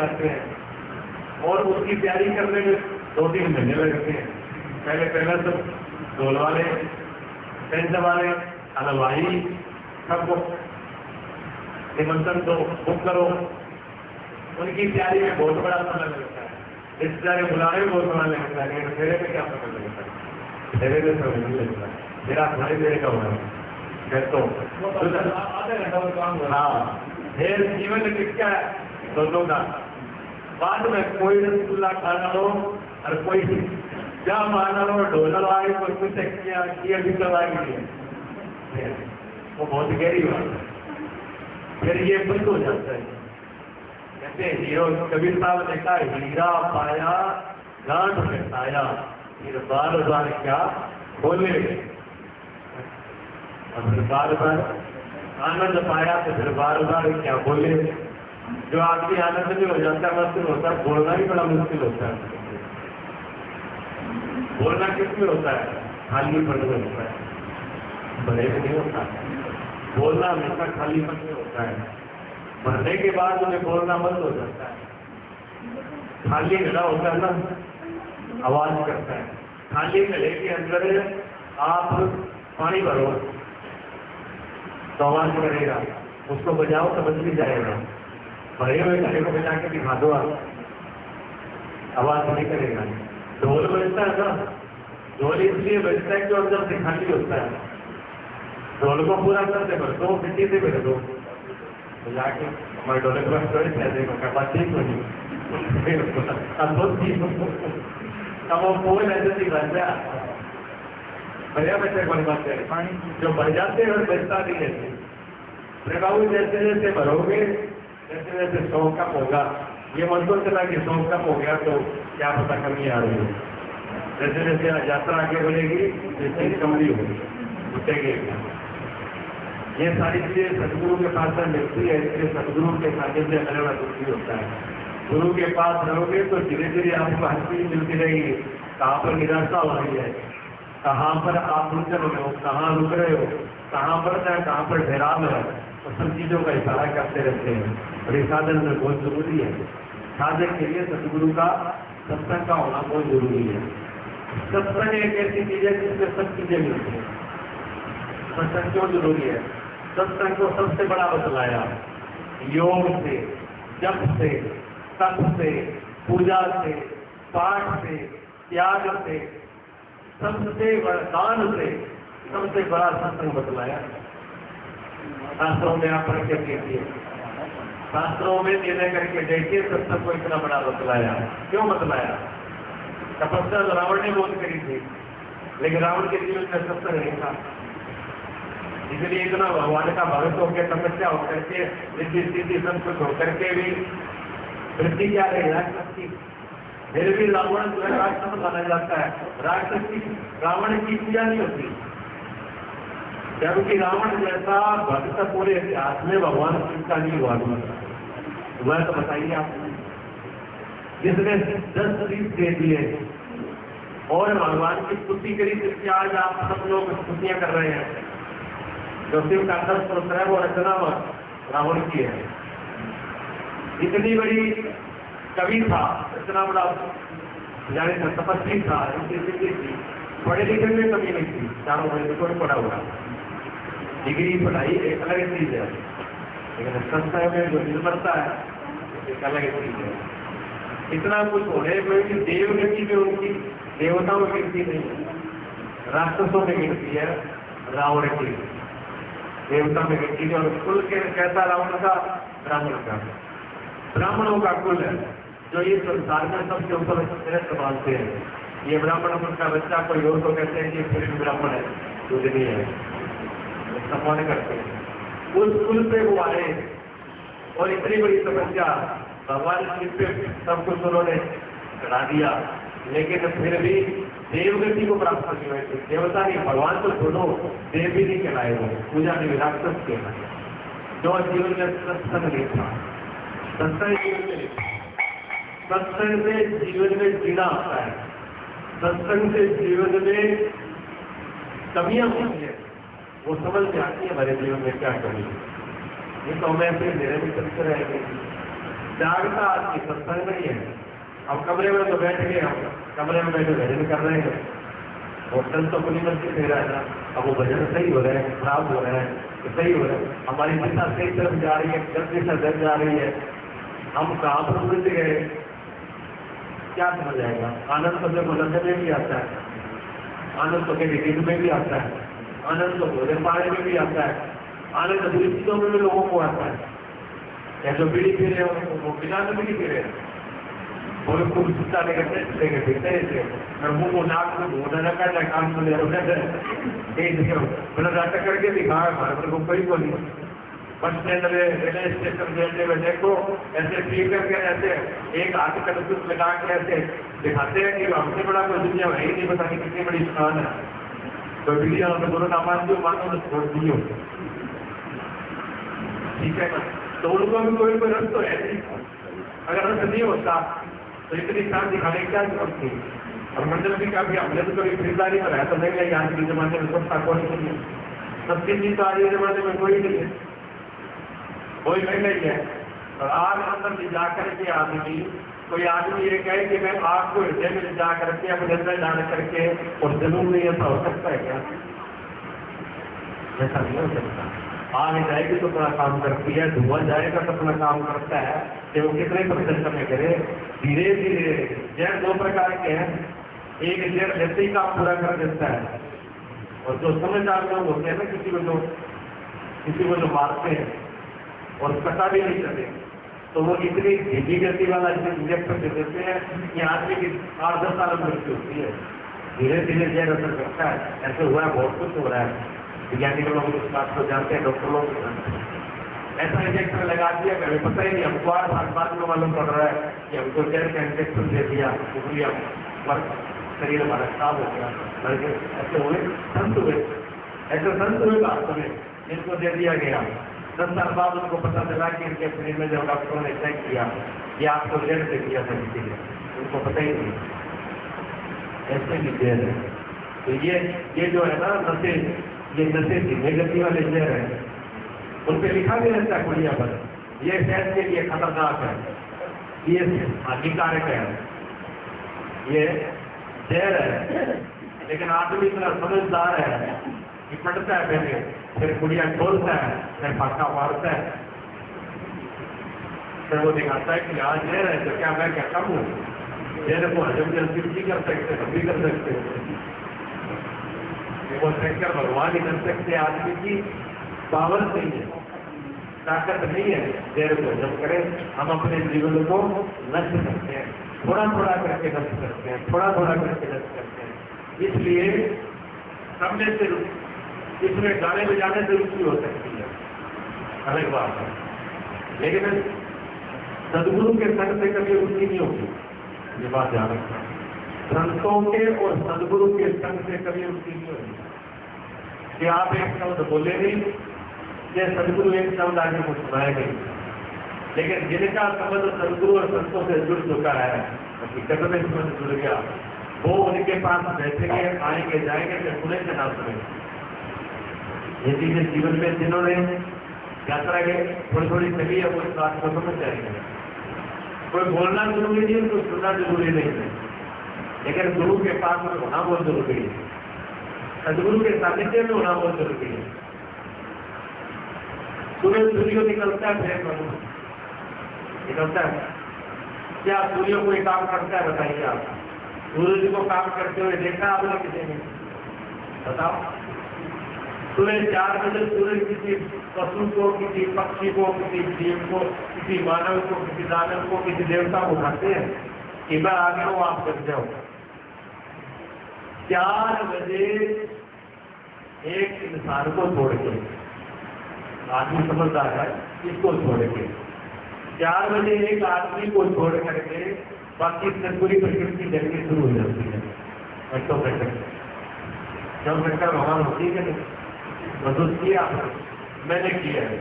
आते हैं और उसकी तैयारी करने में 2-3 महीने लगते हैं। पहले सब ढोल वाले, टेंट वाले, हलवाई, सबको निमंत्रण दो, बुक करो, उनकी तैयारी में बहुत बड़ा समय लगता है। रिश्तेदार बुलाने में बहुत समय लगता है, लेकिन फेरे में क्या समय लगता है? फेरे में समय नहीं लगता है। मेरा भाई मेरे का हुआ है तो आधा घंटा में काम हुआ। हाँ, फिर जीवन किसका है? दोनों का। बाद में कोई रसगुल्ला खाना लो और कोई क्या माना लो, ढोलर आए, कोई कुछ किया भी करवाएंगे, वो बहुत गहरी बात है। फिर ये बंद हो जाता है। कहते हैं हीरो कबीर साहब ने कहा, हीरा पाया गांठ में पाया, फिर बार बार क्या बोले, और फिर बार बार आनंद पाया तो फिर बार बार क्या बोले। जो आदमी आनंद में हो जाता है, मुश्किल होता है, बोलना भी बड़ा मुश्किल होता है। बोलना किस में होता है? खाली पन में होता है, भरे में नहीं होता। बोलना हमेशा खाली पन में होता है, भरने के बाद उन्हें बोलना बंद हो जाता है। खाली गला होता है ना, आवाज करता है। खाली गले के अंदर आप पानी भरो तो आवाज करेगा, उसको बजाओ तो बज भी जाएगा। भरे हुए गले को बजा के दिखा दो आप, आवाज नहीं करेगा। ढोल बजता है ना, ढोल इसलिए बजता है कि अंदर से खाली होता है। ढोल को पूरा करते भर दो, मिट्टी से भर दो, जाके हमारे ढोले के पास थोड़ी पैसे का बात ठीक हो नहीं, अब वो पोल ऐसे नहीं बन गया। भैया बच्चे कौन बात है? जो भर जाते हैं और बचता नहीं रहते। प्रभाव जैसे जैसे भरोगे, जैसे जैसे 100 कप होगा, ये मन को चला कि 100 कप हो गया तो क्या पता कमी आ रही है। जैसे जैसे यात्रा आगे बढ़ेगी, जैसे कमी होगी, उठेगी। ये सारी चीजें सदगुरु के पास में मिलती है, इसलिए सदगुरु के सानिध्य में रहना दुखी होता है। गुरु के पास रहोगे तो धीरे धीरे आपको हर चीज मिलती रहेगी। कहाँ पर निराशा हो रही है, कहाँ पर आप रुक रहे हो, कहाँ रुक रहे हो, कहाँ पर है, कहाँ पर ठहराव है, तो सब चीजों का इशारा करते रहते हैं। और ये साधन में बहुत जरूरी है। साधक के लिए सदगुरु का सत्संग का होना बहुत जरूरी है। सत्संग एक ऐसी चीज है जिसमें सब चीजें मिलती है। सत्संग क्यों जरूरी है? सत्संग को सबसे बड़ा बतलाया योग से, जप से, तप से, पूजा से, पाठ से, त्याग से, सबसे बड़ा दान से, सबसे बड़ा सत्संग बतलाया। शास्त्रों में आप पढ़ के देखिए, शास्त्रों में निर्णय करके देखिए, सत्संग को इतना बड़ा बतलाया। क्यों बतलाया? तपस्या रावण ने बहुत करी थी, लेकिन रावण के जीवन में सत्संग नहीं था, इसलिए इतना भगवान का भक्त होकर, तपस्या होकर के, रिद्धि सिद्धि सब कुछ होकर के भी वृद्धि क्या रही? राक्षस की। फिर भी रावण जो है राक्षस माना जाता है। राक्षस की, रावण की पूजा नहीं होती, जबकि रावण जैसा भक्त पूरे इतिहास में भगवान शिव का नहीं हुआ। वह तो बताइए आप, जिसने 10 शीश दे दिए और भगवान की स्तुति करी, जिसकी आज आप सब लोग स्तुतियां कर रहे हैं। जो शिव का 10 पुत्र है वो रचना रावण की है। इतनी बड़ी कवि था, इतना बड़ा जाने तपस्वी था, थी, पढ़े लिखे में कमी नहीं थी, चारों महीने को पढ़ा हुआ। डिग्री पढ़ाई एक अलग चीज है, लेकिन संस्था में जो निर्भरता है एक अलग चीज है। इतना कुछ होने में भी देवगति में उनकी देवताओं में गिनती नहीं है, राक्षसों में गिनती है, रावण की देवता में गिनती है। और कुल के कहता रावण का, ब्राह्मण का, ब्राह्मणों का कुल है जो ये संसार में सबसे ऊपर श्रेष्ठ मानते हैं। ये ब्राह्मण कुल का बच्चा कोई हो तो कहते हैं कि फिर भी ब्राह्मण है, कुछ नहीं है, सम्मान करते हैं। उस कुल पे वो आए और इतनी बड़ी समस्या भगवान शिव पे सब कुछ उन्होंने चढ़ा दिया, लेकिन फिर भी देवगति को प्राप्त नहीं हुए थे। देवता नहीं, भगवान तो छोड़ो, देव भी नहीं कहलाए, वो पूजा नहीं, राक्षस कहलाए। जो जीवन में सत्संग नहीं था, सत्संग जीवन में, सत्संग से जीवन में जीना आता है, सत्संग से जीवन में कमियां होती है, वो समझ में आती है हमारे जीवन में क्या कमी है। ये तो हमें अपने मेरे में चलते रहेंगे। जागता आदमी सत्संग नहीं है। अब कमरे में तो बैठ गए, हम कमरे में बैठे भजन कर रहे हैं, होटल तो खुली मस्ती दे रहा है ना। अब वो भजन सही हो रहा है, खराब हो रहा है, तो सही हो रहा है, हमारी दिशा सही तरफ जा रही है, गलत दिशा जग जा रही है, हम कहाँ पर उलझ गए, क्या समझ आएगा। आनंद तो देखो लंदन में भी आता है, आनंद तो मेरी गिद्ध में भी आता है, आनंद तो भोजन पाने में भी आता है, आनंद बुरी चीजों में भी लोगों को आता है। या जो बीड़ी पी रहे हो वो बिना में भी पी रहे हैं, और उसको सुस्ता लेकर लेके पीते हैं, मैं मुंह को नाक में घूमने रखा है, काम को ले मैंने नाटक करके दिखाया, हमारे को कोई बोली। बस स्टैंड में, रेलवे स्टेशन रेलवे में देखो, ऐसे पी करके ऐसे एक हाथ का कुछ लगा के ऐसे दिखाते हैं कि हमसे बड़ा कोई दुनिया है ही नहीं, पता नहीं कितनी बड़ी स्थान है। तो वीडियो में बोलो ना मान दो, मानो तो छोड़ दियो, ठीक है ना। तो उनको भी कोई रस तो है नहीं, अगर रस नहीं होता तो इतनी शान दिखाने की क्या जरूरत थी। और मंडल भी काफी हमने तो कभी खरीदारी पर है तो नहीं है, आज के जमाने में सबका कोई नहीं है, सबकी चीज तो आज के जमाने में कोई नहीं है, कोई नहीं है। और आज अंदर ले जाकर के आदमी, कोई आदमी ये कहे कि मैं आपको हृदय में जा करके अपने अंदर डाल करके, और जरूर नहीं ऐसा हो सकता है क्या? ऐसा नहीं हो सकता। आग जाएगी तो अपना काम करती है, धुआं जाएगा तो अपना काम करता है, कि वो कितने प्रतिशत में करे। धीरे धीरे जहर दो प्रकार के हैं, एक जहर जैसे ही काम पूरा कर देता है, और जो समझदार लोग होते हैं ना, किसी को जो मारते हैं और पता भी नहीं चले, तो वो इतनी धीमी गति वाला इंजेक्शन दे देते हैं कि आदमी की 8-10 साल में मृत्यु होती है। धीरे धीरे जहर असर करता है। ऐसे हुआ है, बहुत कुछ हो रहा है, वैज्ञानिक लोग उस बात को जानते हैं, डॉक्टर लोग जानते हैं। ऐसा इंजेक्शन लगा दिया, हमें पता ही नहीं, हमको बाद में मालूम पड़ रहा है कि हमको जहर का इंजेक्शन दे दिया, उंगलियां पर शरीर हमारा खराब हो गया। ऐसे हुए संत हुए, ऐसे संत हुए वास्तव में, जिनको दे दिया गया। 10 साल बाद उनको पता चला कि इनके शरीर में जब डॉक्टरों ने चेक किया, ये आपको जहर दे दिया था किसी ने, उनको पता ही नहीं, ऐसे भी जहर है। तो ये जो है ना नशे, ये नशे धीमे गति वाले जहर है, उन पर लिखा भी रहता है कुड़िया पर, ये सेहत के लिए खतरनाक है, ये हानिकारक है, ये जहर है। लेकिन आदमी इतना समझदार है कि पढ़ता है पहले, फिर कुड़िया खोलता है, फिर फाका मारता है, फिर वो दिखाता है कि आज जहर है तो क्या मैं क्या कम हूँ, जहर को हजम जल्दी भी कर सकते, हम भी कर सकते हैं। वो शंकर भगवान ही कर सकते, आदमी की पावर नहीं है, ताकत नहीं है जहर को हजम करें। हम अपने जीवन को नष्ट करते हैं, थोड़ा थोड़ा करके नष्ट करते हैं, थोड़ा थोड़ा करके नष्ट करते हैं। इसलिए समझने से, इसमें गाने बजाने से रुचि हो सकती है, अलग बात है, लेकिन सदगुरु के संग से कभी रुचि नहीं होगी, ये बात ध्यान रखना। संतों के और सदगुरु के संग से कभी रुचि नहीं होगी कि आप एक शब्द बोले नहीं, ये सदगुरु एक शब्द आगे को सुनाए नहीं। लेकिन जिनका संबंध सदगुरु और संतों से जुड़ चुका है, हकीकत में संबंध जुड़ गया, वो उनके पास बैठेंगे, आएंगे, जाएंगे, फिर सुने से ना सुने। ये चीजें जीवन में जिन्होंने यात्रा के थोड़ी थोड़ी चली है, वो इस बात को समझ जाएंगे। कोई बोलना जरूरी नहीं है, कोई सुनना जरूरी नहीं है, लेकिन गुरु के पास में होना बहुत जरूरी है, सदगुरु के सानिध्य में होना बहुत जरूरी है। सूर्य निकलता है, फिर निकलता है, क्या सूर्य कोई काम करता है? बताइए आप, सूर्य को काम करते हुए देखा आपने किसी ने? बताओ। सुबह 4 बजे सूर्य किसी पशु को, किसी पक्षी को, किसी जीव को, किसी मानव को, किसी दानव को, किसी देवता को उठाते हैं कि मैं आ गया हूं, आप कर जाओ। 4 बजे एक इंसान को छोड़ के, आदमी समझदार है, इसको छोड़ के 4 बजे एक आदमी को छोड़ करके बाकी पूरी प्रकृति जगनी शुरू हो जाती है। जब घंटा भगवान होती है, महसूस किया मैंने किया है,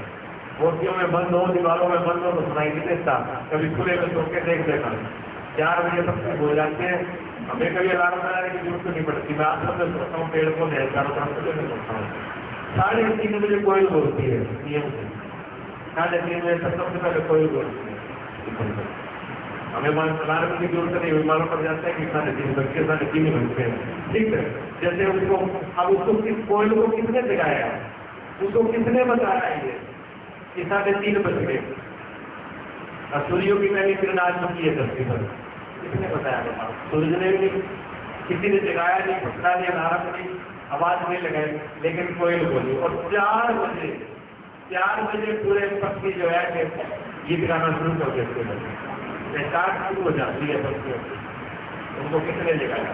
मूर्तियों में बंद हो, दीवारों में बंद हो तो सुनाई नहीं देता, कभी खुले में सो के देख लेता। 4 बजे तक हो जाते हैं, हमें कभी अलार्म लगाने की जरूरत नहीं पड़ती। मैं आप सब सोचता हूँ, पेड़ पौधे चारों तरफ से मैं सोचता हूँ। 3:30 बजे कोयल बोलती है नियम से, 3:30 बजे तक सबसे पहले कोयल बोलती है। हमें मान चलाने की जरूरत नहीं, विमानों पर जाता है कि 3:30 घंटे ठीक है। जैसे उसको अब उसको कोयल को किसने जगाया, उसको किसने बताया ये कि 3:30 बज गए, और सूर्यों की पहली किरण आ चुकी है धरती पर, किसने बताया बताओ? सूर्य ने भी किसी ने जगाया नहीं, पकड़ा नहीं, अलार्म नहीं, आवाज नहीं लगाई, लेकिन कोयल बोली। और 4 बजे पूरे पक्षी जो है गीत गाना शुरू कर देते हैं, स्टार्ट शुरू हो जाती है पक्षियों की। उनको किसने जगाया,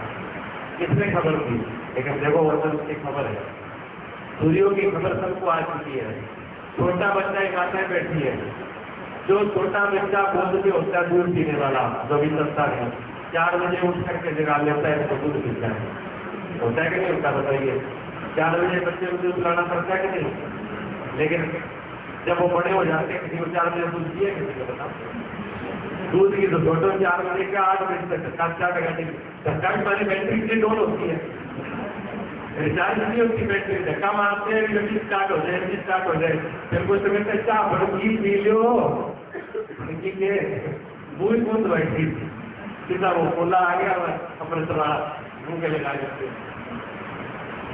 किसने खबर दी? लेकिन देखो वर्तन की खबर है, सूर्यों की खबर सबको आ चुकी है। छोटा बच्चा एक माता बैठी है, जो छोटा बच्चा गोद में होता है दूध पीने वाला, जो भी सस्ता है, 4 बजे उठ करके जगा लेता है तो दूध पीता है, होता है कि नहीं होता? बताइए, 4 बजे बच्चे को दूध पिलाना पड़ता है कि नहीं? लेकिन जब वो बड़े हो जाते हैं, किसी को 4 बजे दूध दिए, किसी को बताओ दूध की तो छोटो 4 बजे का 8 बजे तक 7-4 घंटे सरकार हमारी बैटरी इतनी डोल होती है, रिचार्ज नहीं होती बैटरी, धक्का मारते हैं जल्दी स्टार्ट हो जाए, फिर कुछ समय तक चाह बड़ी पी लो के मूल बूंद बैठी सीधा वो खोला आ गया, अपने थोड़ा मुंह के लगा देते।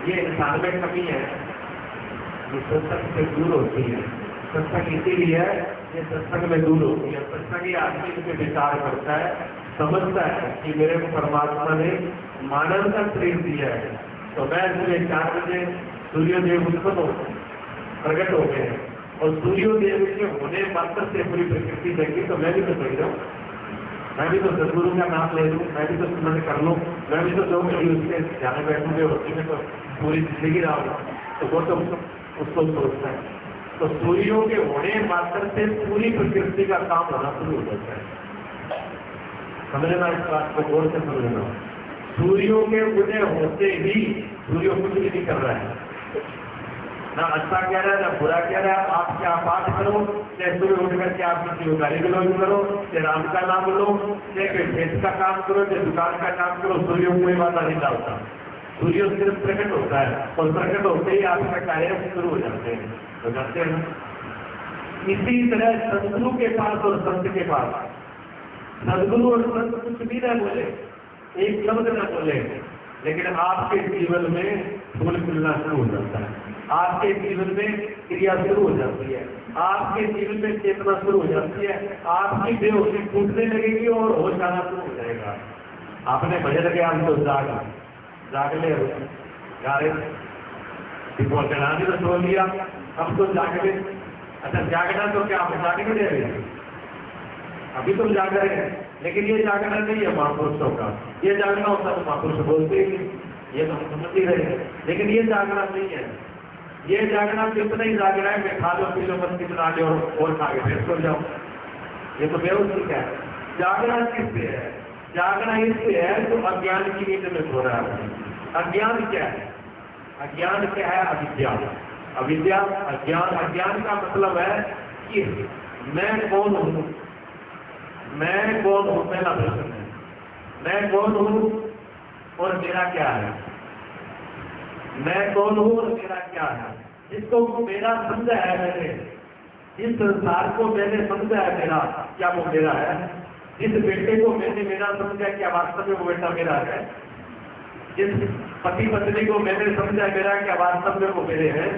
ये इंसान में कमी है जो सत्संग से दूर होती है। सत्संग इसीलिए ये सत्संग में दूर होती है। सत्संगी आदमी इस पे विचार करता है, समझता है कि मेरे को परमात्मा ने मानव का शरीर दिया है, तो मैं सुबह 4 बजे सूर्योदय उत्पन्न प्रकट हो गए हैं, और सूर्योदय के होने मात्र से पूरी प्रकृति जगी, तो मैं भी तो सही रहूं, मैं भी तो सदगुरु का नाम ले लूँ, मैं भी तो स्मरण कर लूँ, मैं भी तो 2 घड़ी उसके ध्यान बैठूंगे, उसी में तो पूरी जिंदगी रहा हूँ, तो वो तो उसको सोचता है। तो सूर्यों के होने मात्र से पूरी प्रकृति का काम होना शुरू हो जाता है। समझना, इस बात को गौर से समझना। सूर्यों के उदय होते ही सूर्य कुछ भी नहीं कर रहा है, ना अच्छा कह रहा है ना बुरा कह रहा है। आप क्या पाठ करो, चाहे सुबह उठ करके आप किसी को गाली गलौज करो, चाहे राम का नाम लो, चाहे कोई खेत का काम करो, चाहे दुकान का काम करो, सूर्य कोई बात नहीं डालता। सूर्य सिर्फ प्रकट होता है, और प्रकट होते ही आपका कार्य शुरू हो जाते हैं, तो करते हैं। इसी तरह सदगुरु के पास और संत के पास, सदगुरु और संत कुछ भी न बोले, एक शब्द न बोले, लेकिन आपके जीवन में फूल खिलना शुरू हो जाता है, आपके जीवन में क्रिया शुरू हो जाती है, आपके जीवन में चेतना शुरू हो जाती है, आपकी बेहोशी टूटने लगेगी और होश आना शुरू हो जाएगा। आपने भजन गया हम तो जागले गा रहे जनानी तो सो लिया, अब तो जागले। अच्छा जागना तो क्या आप जागने दे रहे हैं? अभी तो जाग रहे हैं, लेकिन ये जागना नहीं है महापुरुषों का। ये जागना होता तो महापुरुष बोलते ही, ये तो हम समझ ही रहे हैं, लेकिन ये जागना नहीं है। ये जागना कितना ही जाग रहा है, मैं खा लो पी लो बस कितना ले और खा के फिर सो जाओ, ये तो बेहोशी है। जागना किससे है? जागना इससे है जो अज्ञान की नींद में सो रहा है। अज्ञान क्या है? अज्ञान क्या है? अविद्या। अविद्या अज्ञान। अज्ञान का मतलब है कि मैं कौन हूँ, मैं कौन हूँ, पहला प्रश्न है, मैं कौन हूँ और मेरा क्या है? मैं कौन हूँ और मेरा क्या है? जिसको मेरा समझा है मैंने, जिस संसार को मैंने समझा है मेरा, क्या वो मेरा है? जिस बेटे को मैंने मेरा समझा, क्या वास्तव में वो बेटा मेरा है? जिस पति पत्नी को मैंने समझा मेरा, क्या वास्तव में वो मेरे हैं?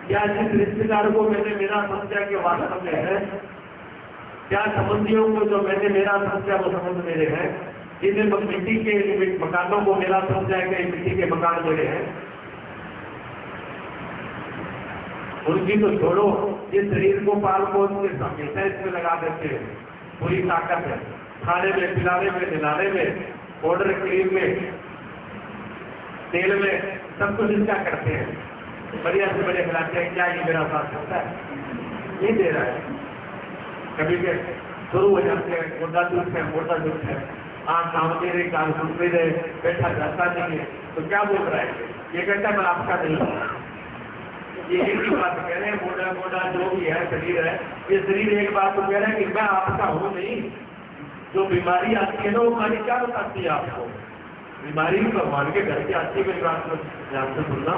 क्या जिस रिश्तेदार को मैंने मेरा समझा कि वास्तव में है? क्या संबंधियों को जो मैंने मेरा समझा वो संबंध मेरे हैं? जिन्हें मिट्टी के मकानों को मेरा समझा है कि मिट्टी के मकान मेरे हैं? उनकी तो छोड़ो, ये शरीर को पाल पोस के हमेशा इसमें लगा देते हैं, पूरी ताकत है खाने में, पिलाने में, नहलाने में, पाउडर क्रीम में, तेल में, सब कुछ इसका करते हैं, बढ़िया से बढ़िया खिलाते हैं। क्या ये मेरा साथ करता है? ये दे रहा है। कभी के शुरू हो जाते हैं, मोटा दुख है, आँख सामने रहे, कान सुनते रहे, बैठा जाता नहीं है, तो क्या बोल रहा है? ये कहता है मैं आपका नहीं हूँ। ये एक ही बात कह रहे हैं, मोटा मोटा जो भी है शरीर है, ये शरीर एक बात तो कह रहा है कि मैं आपका हूँ नहीं। जो बीमारी आती है ना, वो बीमारी क्या बताती है आपको? बीमारी भगवान के घर की आती है। मेरी बात को ध्यान से सुनना,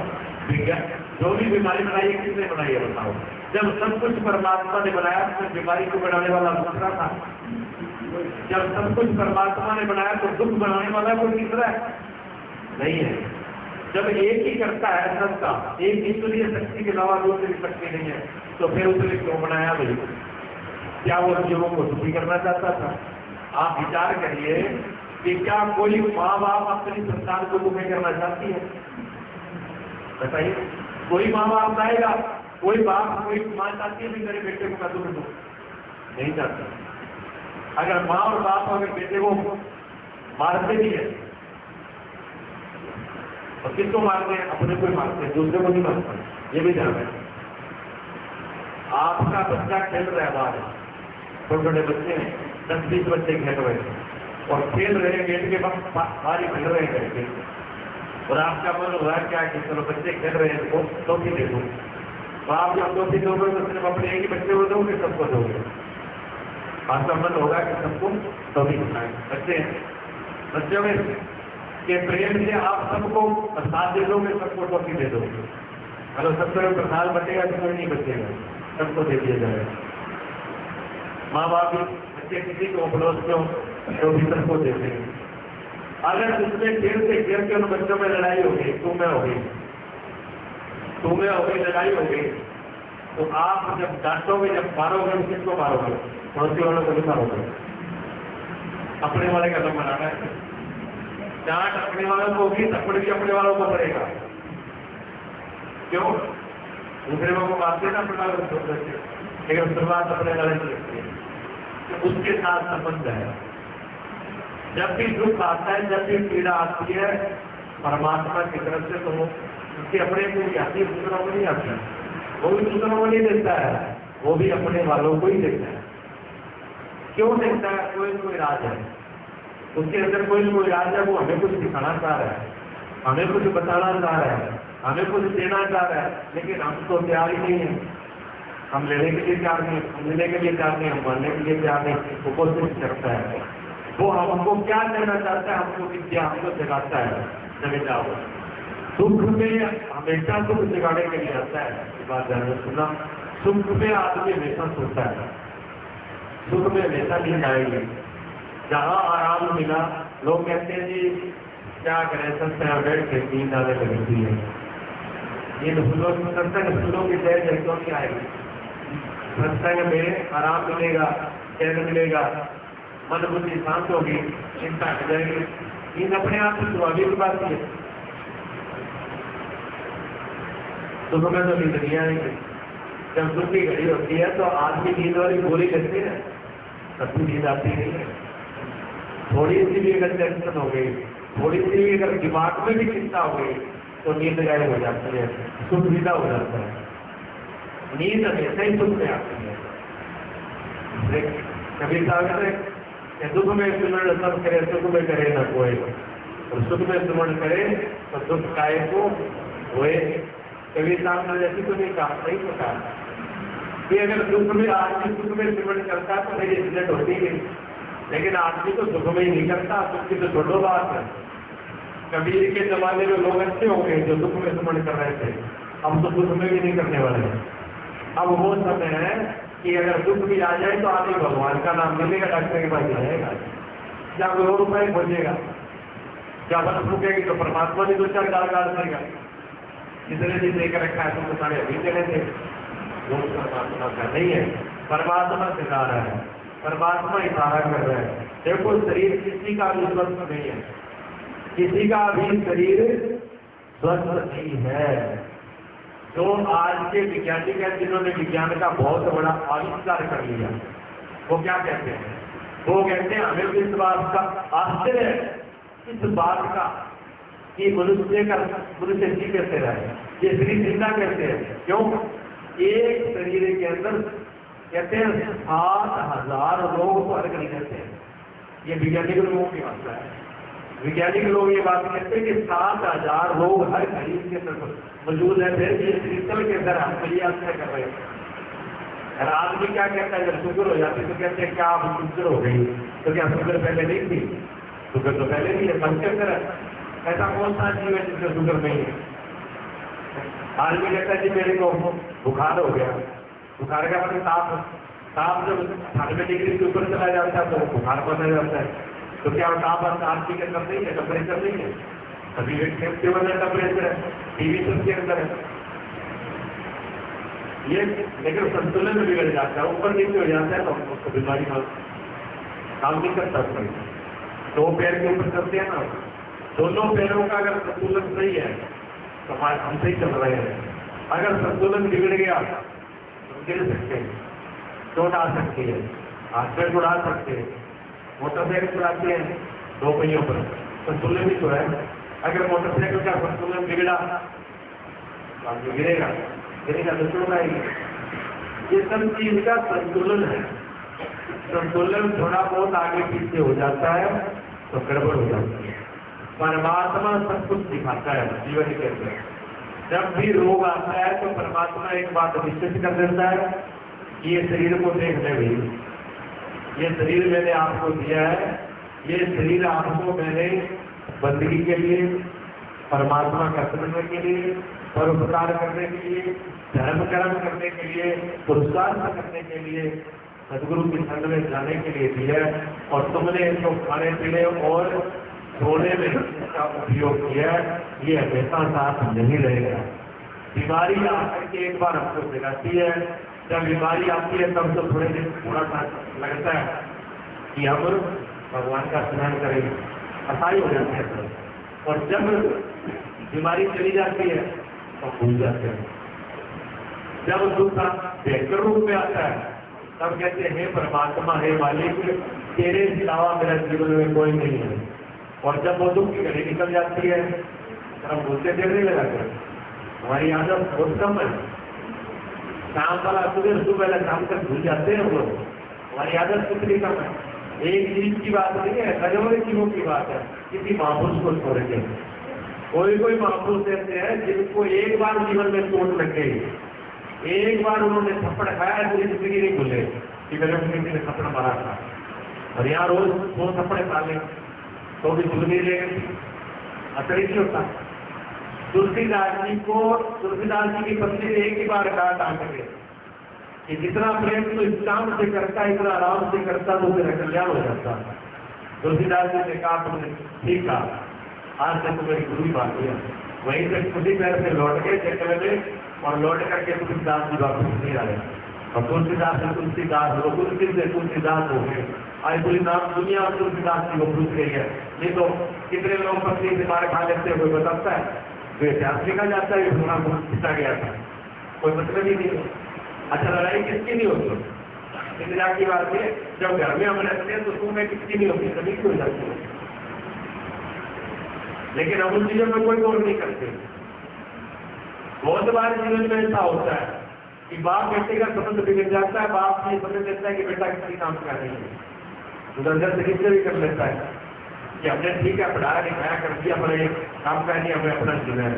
ठीक है? जो भी बीमारी बनाई है किसने बनाई है बताओ? जब सब कुछ परमात्मा ने बनाया तो बीमारी को बनाने वाला दूसरा था। जब सब कुछ परमात्मा ने बनाया तो दुख बनाने वाला कोई तीसरा है नहीं है। जब एक ही करता है सबका, एक ईश्वरीय शक्ति के अलावा दूसरी शक्ति नहीं है, तो फिर उसने क्यों बनाया भाई? क्या वो जीवों को दुखी करना चाहता था? आप विचार करिए कि क्या कोई माँ बाप अपनी संतान को दुखी करना चाहती है? बताइए, कोई माँ बाप चाहेगा? कोई बाप कोई माँ चाहती है भी मेरे बेटे को मैं दुख दूं? नहीं चाहता। अगर माँ और बाप अगर बेटे को मारते भी है और किसको मारते हैं? अपने को ही मारते हैं, दूसरे को नहीं मारते। ये भी ध्यान है। आपका बच्चा खेल रहा है बाहर, छोटे छोटे बच्चे हैं, 10-20 बच्चे खेल रहे हैं और खेल रहे हैं, गेट के वक्त बारी खेल रहे हैं करके, और आपका मन हो रहा है क्या कि चलो बच्चे खेल रहे हैं तो टोपी दे दो। तो आप जब टोपी दोगे तो सिर्फ अपने एक ही बच्चे को दोगे, सबको दोगे? आपका मन होगा कि सबको टोपी दिखाएं। बच्चों में के प्रेम से आप सबको प्रसाद दे दोगे, सबको टोपी दे दोगे। अगर सबको प्रसाद बचेगा तो कोई नहीं बचेगा, सबको दे दिया जाएगा। माँ बाप भी बच्चे किसी को पड़ोस में तो भी सबको देते हैं। अगर उसमें खेलते खेलते उन बच्चों में लड़ाई हो गई, तू में हो गई, लड़ाई हो गई, तो आप जब डांटोगे, जब मारोगे, तो किसको मारोगे? पड़ोसी वालों को नहीं मारोगे, अपने वाले का दम बनाना है। डांट अपने वालों को होगी, थप्पड़ भी अपने वालों को पड़ेगा। क्यों? दूसरे को मारते ना अपने वालों को, लेकिन शुरुआत अपने वाले से लगती है। तो उसके साथ संबंध है। जब भी दुख आता है, जब भी पीड़ा आती है परमात्मा की तरफ से, तो उसके अपने को ही आती है, दूसरों को नहीं आती। वो भी दूसरों को नहीं देखता है, वो भी अपने वालों को ही देखता है। क्यों देखता है? कोई राज है उसके अंदर, कोई राज है। वो हमें कुछ दिखाना चाह रहा है, हमें कुछ बताना चाह रहा है, हमें कुछ देना चाह रहा है, लेकिन हम तो तैयार ही नहीं है। हम लेने के लिए तैयार नहीं, हम लेने के लिए तैयार नहीं, हम मानने के लिए तैयार नहीं। वो कोशिश करता है, वो हमको क्या देना चाहता है? हमको विद्या, हमको जगाता है। जगह जाओ, सुख में हमेशा सुख जगाने के लिए आता है। इस बात ध्यान में सुनना, सुख में आदमी हमेशा सोचता है, सुख में हमेशा नहीं आएंगे। जहाँ आराम मिला, लोग कहते हैं जी क्या करें, सत्संग बैठ के नींद आने लगती है। ये सत्संग सुनो की जय जय क्यों नहीं आएगी? सत्संग में आराम मिलेगा, चैन मिलेगा, मन बुद्धि शांत होगी, चिंता हो जाएगी। नींद अपने आप से स्वाभाविक बात है। सुबह में तो नींद नहीं आएगी। जब दुख की घड़ी होती है तो आदमी नींद वाली गोली लेते हैं, तब नींद आती नहीं है। थोड़ी सी भी अगर टेंशन हो गई, थोड़ी सी भी अगर दिमाग में भी चिंता हो गई, तो नींद गायब हो जाती है, सुख विदा हो जाता है। नींद हमेशा ही सुख में आती है। कभी साहब दुख में सुमरण सब करे, सुख में करे न कोई, और सुख में सुमरण करे तो दुख काय को होए। कभी साहब ने जैसी तो नहीं कहा, सही तो कहा कि अगर दुख में आदमी सुख में सुमरण करता तो मेरी रिजल्ट होती है, लेकिन आदमी तो दुख में ही नहीं करता। दुख की तो छोड़ो बात है। कबीर के जमाने में लोग अच्छे हो गए जो दुख में सुमरण कर रहे थे, अब तो दुख में भी नहीं करने वाले हैं। अब वो समय है कि अगर दुख भी आ जाए तो आदमी भगवान का नाम मिलेगा, डॉक्टर के पास जाएगा, क्या कोई और उपाय खोजेगा? क्या बस रुकेगी तो परमात्मा ने दो चार गाल देगा, जितने भी देकर रखा है तुमको सारे अभी चले थे। वो परमात्मा का नहीं है, परमात्मा सिखा रहा है, परमात्मा इशारा कर रहा है। देखो शरीर किसी का भी स्वस्थ नहीं है, किसी का भी शरीर स्वस्थ नहीं है। जो आज के वैज्ञानिक हैं जिन्होंने विज्ञान का बहुत बड़ा आविष्कार कर लिया, वो क्या कहते हैं? वो कहते हैं हमें इस बात का आश्चर्य है, इस बात का कि मनुष्य जी कैसे रहे, ये शरीर जिंदा कैसे है। क्यों? एक शरीर के अंदर कहते हैं 7,000 लोग तो अलग नहीं कहते हैं। ये वैज्ञानिक लोगों की भाषा है। वैज्ञानिक लोग ये बात कहते हैं कि 7,000 लोग हर शरीर के अंदर मौजूद है। फिर ये क्रिस्टल के अंदर हम आश्चर्य कर रहे हैं। आदमी क्या कहता है? जब शुगर हो जाती तो कहते हैं क्या आप शुगर हो गई? तो क्या शुगर पहले नहीं थी? शुगर तो पहले नहीं है, मन के अंदर है। ऐसा कौन सा जीव है जिसमें शुगर नहीं है? आदमी कहता है जी मेरे को बुखार हो गया, बुखार का मतलब ताप जब 98 डिग्री से ऊपर चला जाता है तो बुखार बना जाता है। तो क्या ताप आर्थिक अंदर नहीं है, टेम्परेचर नहीं है, सभी केवल टेम्परेचर है, टीवी सबके अंदर है ये। लेकिन संतुलन में बिगड़ जाता है, ऊपर नीचे हो जाता है तो उसको बीमारी काम नहीं करता। दो पैर के ऊपर चलते हैं ना, दोनों पैरों का अगर संतुलन सही है तो हम सही चल रहे हैं। अगर संतुलन बिगड़ गया तो गिर सकते हैं, चोट आ सकती है, हाथ पैर उड़ा सकते हैं, मोटरसाइकिल चलाते हैं दो पहियों पर, संतुलन भी तो है। अगर मोटरसाइकिल का संतुलन बिगड़ा तो आगे गिरेगा तो चोट आएगी। ये सब चीज का संतुलन है। संतुलन थोड़ा बहुत आगे पीछे हो जाता है तो गड़बड़ हो जाती है। परमात्मा सब कुछ दिखाता है जीवन के अंदर। जब भी रोग आता है तो परमात्मा एक बात निश्चित कर देता है कि ये शरीर को देखने भी, ये शरीर मैंने आपको दिया है, ये शरीर आपको मैंने बंदगी के लिए, परमात्मा का करने के लिए, परोपकार करने के लिए, धर्म कर्म करने के लिए, पुरुषार्थ करने के लिए, सदगुरु की संग में जाने के लिए दिया। और तुमने इसको खाने पीने और सोने में इसका उपयोग किया, ये हमेशा साथ नहीं रहेगा। बीमारी आकर के एक बार हमको दिखाती है, जब बीमारी आती है तब तो थोड़े दिन थोड़ा सा लगता है कि हम भगवान का स्मरण करें, असहाय हो जाते हैं। और जब बीमारी चली जाती है तो भूल जाते हैं। जब दुख बेहतर रूप में आता है तब कहते हैं हे परमात्मा, हे मालिक, तेरे सिवा मेरा जीवन में कोई नहीं है। और जब वो दुख की घड़ी निकल जाती है तो हम भूलते देर नहीं लगाते। हमारी आदत बहुत कम है, शाम वाला सुबह शाम तक भूल जाते हैं हम लोग। हमारी आदत कितनी कम है। एक चीज की बात नहीं है, करोड़ों चीजों की बात है। किसी महापुरुष को छोड़ के कोई महापुरुष ऐसे हैं जिनको एक बार जीवन में चोट लग गई, एक बार उन्होंने थप्पड़ खाया, पूरी जिंदगी नहीं भूले कि मेरे को किसी ने थप्पड़ मारा था। और यहाँ रोज 2 थप्पड़ खा ले तो भी भूल नहीं लेंगे, असर ही नहीं होता। तुलसीदास जी की पत्नी ने एक ही बार कहा डांट के कि जितना प्रेम तो इस काम से करता, इतना आराम से करता तो तेरा कल्याण हो जाता। तुलसीदास जी ने कहा तुमने ठीक कहा, आज से तुम्हें गुरु ही बात दिया। वहीं से खुद ही पैर से लौट गए जंगल में, और लौट करके तुलसीदास जी वापस नहीं आए। और तुलसीदास से तुलसीदास हो, तुलसी से तुलसीदास हो गए। आज पूरी नाम दुनिया और तुलसीदास जी को पूछ गई है। नहीं तो कितने लोग पत्नी से मार खा लेते हैं, कोई बताता है? तो इतिहास लिखा जाता है घोड़ा खींचा गया था, कोई मतलब ही नहीं। अच्छा, लड़ाई किसकी नहीं होती? इंदिरा की बात है, जब घर में हम रहते हैं तो तुम्हें किसकी नहीं होती, सभी की हो जाती है। लेकिन हम उन चीजों में कोई गौर नहीं करते। बहुत बार जीवन में ऐसा होता है कि बाप बेटे का संबंध बिगड़ जाता है। बाप ये समझ लेता है कि बेटा किसी काम का नहीं है, उधर से किससे भी कर लेता है कि हमने ठीक है पढ़ाया लिखाया कर दिया, पर एक काम का नहीं, हमें अपना जीना है।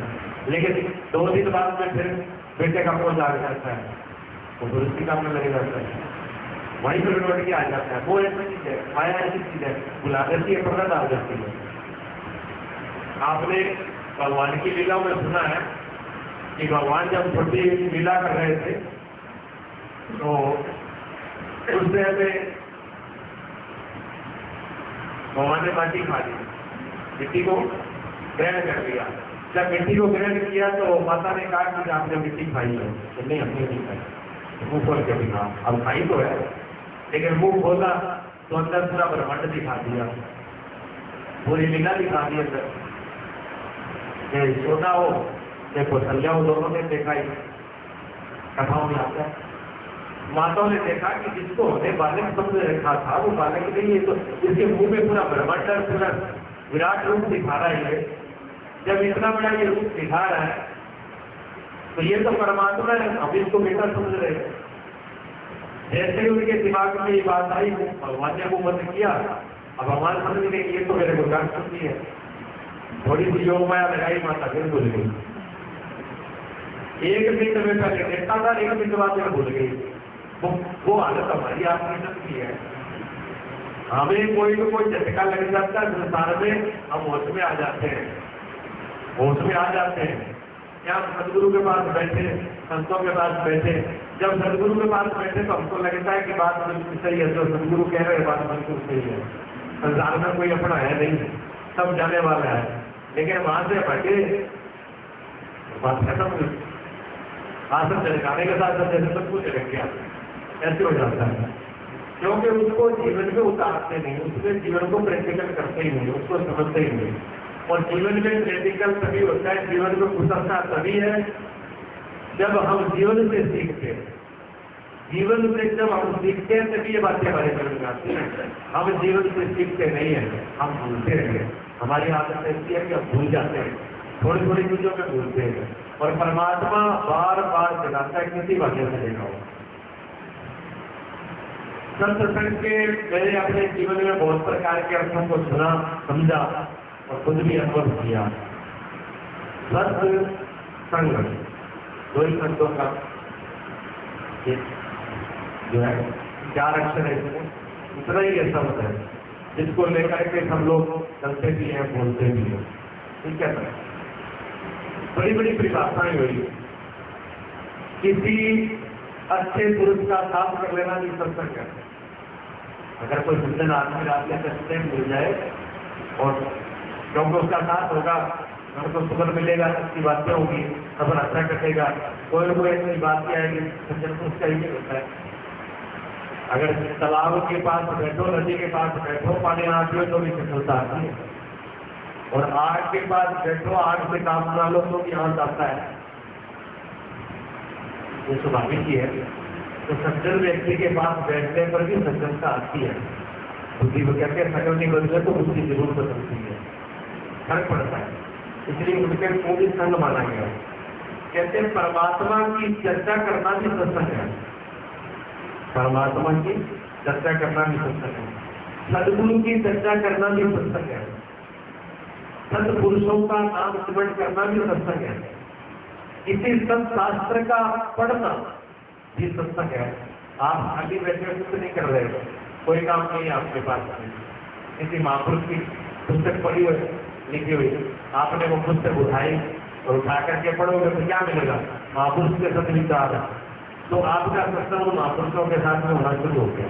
लेकिन 2 दिन बाद में फिर बेटे का फोन आ जाता है, वो दुरुस्ती काम में लगे जाता है, वहीं पर लौट के आ जाता है। वो ऐसी चीज है, माया ऐसी चीज है, बुला देती है, पकड़ डाल देती है। आपने भगवान की लीला में सुना है कि भगवान जब छोटी लीला कर रहे थे तो उस समय में भगवान ने माटी खा ली, मिट्टी को ग्रहण कर लिया। जब मिट्टी को ग्रहण किया तो माता ने कहा कि आपने मिट्टी खाई है, तो नहीं हमने नहीं खाई। मुंह खोल के भी कहा, अब खाई तो है, लेकिन मुंह खोला तो अंदर पूरा ब्रह्मांड दिखा दिया, पूरी लीला दिखा दी अंदर। सोना हो या कौशल्या हो, दोनों ने देखा ही कथाओं में आता है। माताओं ने देखा कि जिसको हमने बालक समझ रखा था वो बालक नहीं है, तो इसके मुंह में पूरा ब्रह्मांड पूरा विराट रूप दिखा रहा है। जब इतना बड़ा ये रूप दिखा रहा है तो ये तो परमात्मा है, हम इसको बेटा समझ रहे हैं। जैसे ही उनके दिमाग में ये बात आई, भगवान ने वो बंद किया। अब भगवान समझ गए कि ये तो मेरे गुणगान सुनती है। थोड़ी सी योग माया लगाई, माता फिर भूल गई। 1 मिनट में पहले देखता था, 1 मिनट बाद में भूल गई। वो हालत हमारी आपकी की है। हमें कोई तो कोई झटका लग जाता है संसार में, हम होश में आ जाते हैं, होश में आ जाते हैं। क्या सदगुरु के पास बैठे, संतों के पास बैठे, जब सदगुरु के पास बैठे तो हमको लगता है कि बात बिल्कुल सही है, जो सदगुरु कह रहे हैं बात बिल्कुल सही है, संसार में कोई अपना है नहीं, सब जाने वाला है। लेकिन वहां से हटे बात खत्म हुई, आसन चलकाने के साथ जैसे सब कुछ चलक गया, ऐसे हो जाता है। क्योंकि उसको जीवन में उतारते नहीं, उसके जीवन को प्रैक्टिकल करते ही नहीं, उसको समझते ही नहीं। और जीवन में प्रैक्टिकल तभी होता है, जीवन में कुशलता तभी है जब हम जीवन से सीखते हैं। जीवन से जब हम सीखते हैं तभी ये बातें हमारे जीवन में आती हैं। हम जीवन से सीखते नहीं है, हम भूलते रहेंगे। हमारी आदत ऐसी है कि हम भूल जाते हैं, थोड़ी थोड़ी चीजों में भूलते हैं। और परमात्मा बार बार जगाता है, किसी बातें से देखा हो। सत्संग के मैंने अपने जीवन में बहुत प्रकार के अर्थों को सुना, समझा और खुद भी अनुभव किया। सत्संग दो ही शब्दों का जो है 4 अक्षर है, इतना ही ऐसा होता है जिसको लेकर के हम लोग चलते भी हैं, बोलते भी हैं। ठीक है, बड़ी बड़ी परिभाषाएं हुई। किसी अच्छे पुरुष का साथ कर लेना भी सत्संग है। अगर कोई सज्जन आदमी रात में कष्ट मिल जाए और क्योंकि उसका साथ होगा, हमको सुबह मिलेगा, अच्छी बातें होगी, खबर अच्छा कटेगा, कोई कोई ऐसी बात आएगी, सज्जन को उसका ही होता है। अगर तालाब के पास बैठो, नदी के पास बैठो, पानी ना पियो तो भी सफलता आती है। और आग के पास बैठो, आग से काम बना लो तो भी आंच आता है। ये स्वाभाविक ही है। तो सज्जन व्यक्ति के पास बैठने पर भी सज्जनता आती है। बुद्धि को कहते हैं सकल नहीं बदले तो बुद्धि जरूर बदलती है, फर्क पड़ता है। इसलिए उनके को भी संग माना गया। कहते हैं परमात्मा की चर्चा करना भी सत्संग है। परमात्मा की चर्चा करना भी सत्संग है। सदगुरु की चर्चा करना भी सत्संग है। सत्पुरुषों का नाम स्मरण करना भी सत्संग है। किसी सत्शास्त्र का पढ़ना भी सत्संग है। आप खाली बैठे कुछ नहीं कर रहे हो, कोई काम नहीं है आपके पास। किसी महापुरुष की पुस्तक पढ़ी हुई, लिखी हुई, आपने वो पुस्तक उठाई और उठा करके पढ़ोगे तो क्या मिलेगा? महापुरुष के सत्विचार। तो आपका सत्संग महापुरुषों के साथ में होना शुरू हो गया।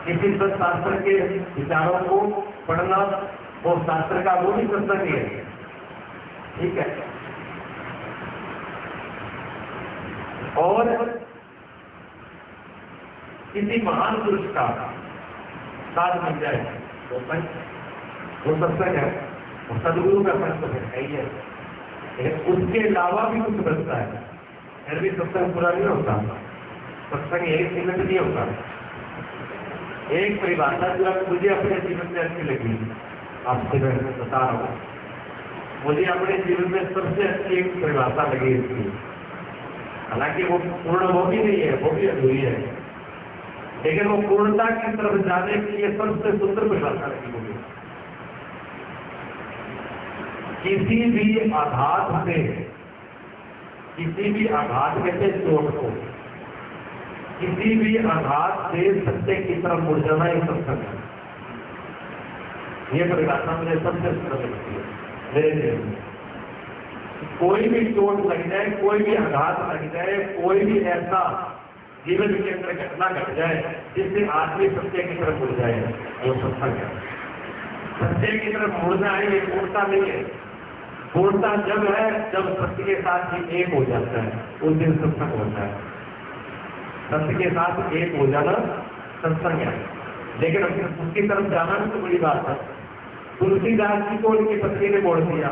किसी सत्शास्त्र के विचारों को पढ़ना, वो शास्त्र का वो भी सत्संग है। ठीक है। और किसी महान पुरुष का साथ मिल जाए तो वो सत्संग है, और सदगुरु का सत्संग है ही है। उसके अलावा भी कुछ बचता है, फिर भी सत्संग पूरा नहीं होता। सत्संग एक सीमित नहीं होता। एक परिभाषा जो मुझे अपने जीवन में अच्छी लगी, आपसे मैं बता रहा हूँ, मुझे अपने जीवन में सबसे अच्छी एक परिभाषा लगी इसकी। हालांकि वो पूर्ण वो भी नहीं है, वो भी अधूरी है, लेकिन वो पूर्णता की तरफ जाने के लिए सबसे सुंदर परिभाषा लगी मुझे। किसी भी आघात से, किसी भी आघात कहते चोट को, किसी भी आघात से सत्य की तरफ मुड़ जाना ये सत्संग है। ये परिभाषा मुझे सबसे सुंदर लगती है मेरे जीवन में। कोई भी चोट लग जाए, कोई भी आघात लग जाए, कोई भी ऐसा जीवन के अंदर घटना घट जाए जिससे आदमी सत्य की तरफ मुड़ जाए, वो सत्संग है। सत्य की तरफ मुड़ जाए ये पूर्णता नहीं है। पूर्णता जब है जब सत्य के साथ ही एक हो जाता है, उस दिन सत्संग होता है। सत्य के साथ एक हो जाना सत्संग है। लेकिन उसकी तरफ जाना भी तो बड़ी बात है। तुलसीदास जी को उनकी पत्नी ने बोल दिया,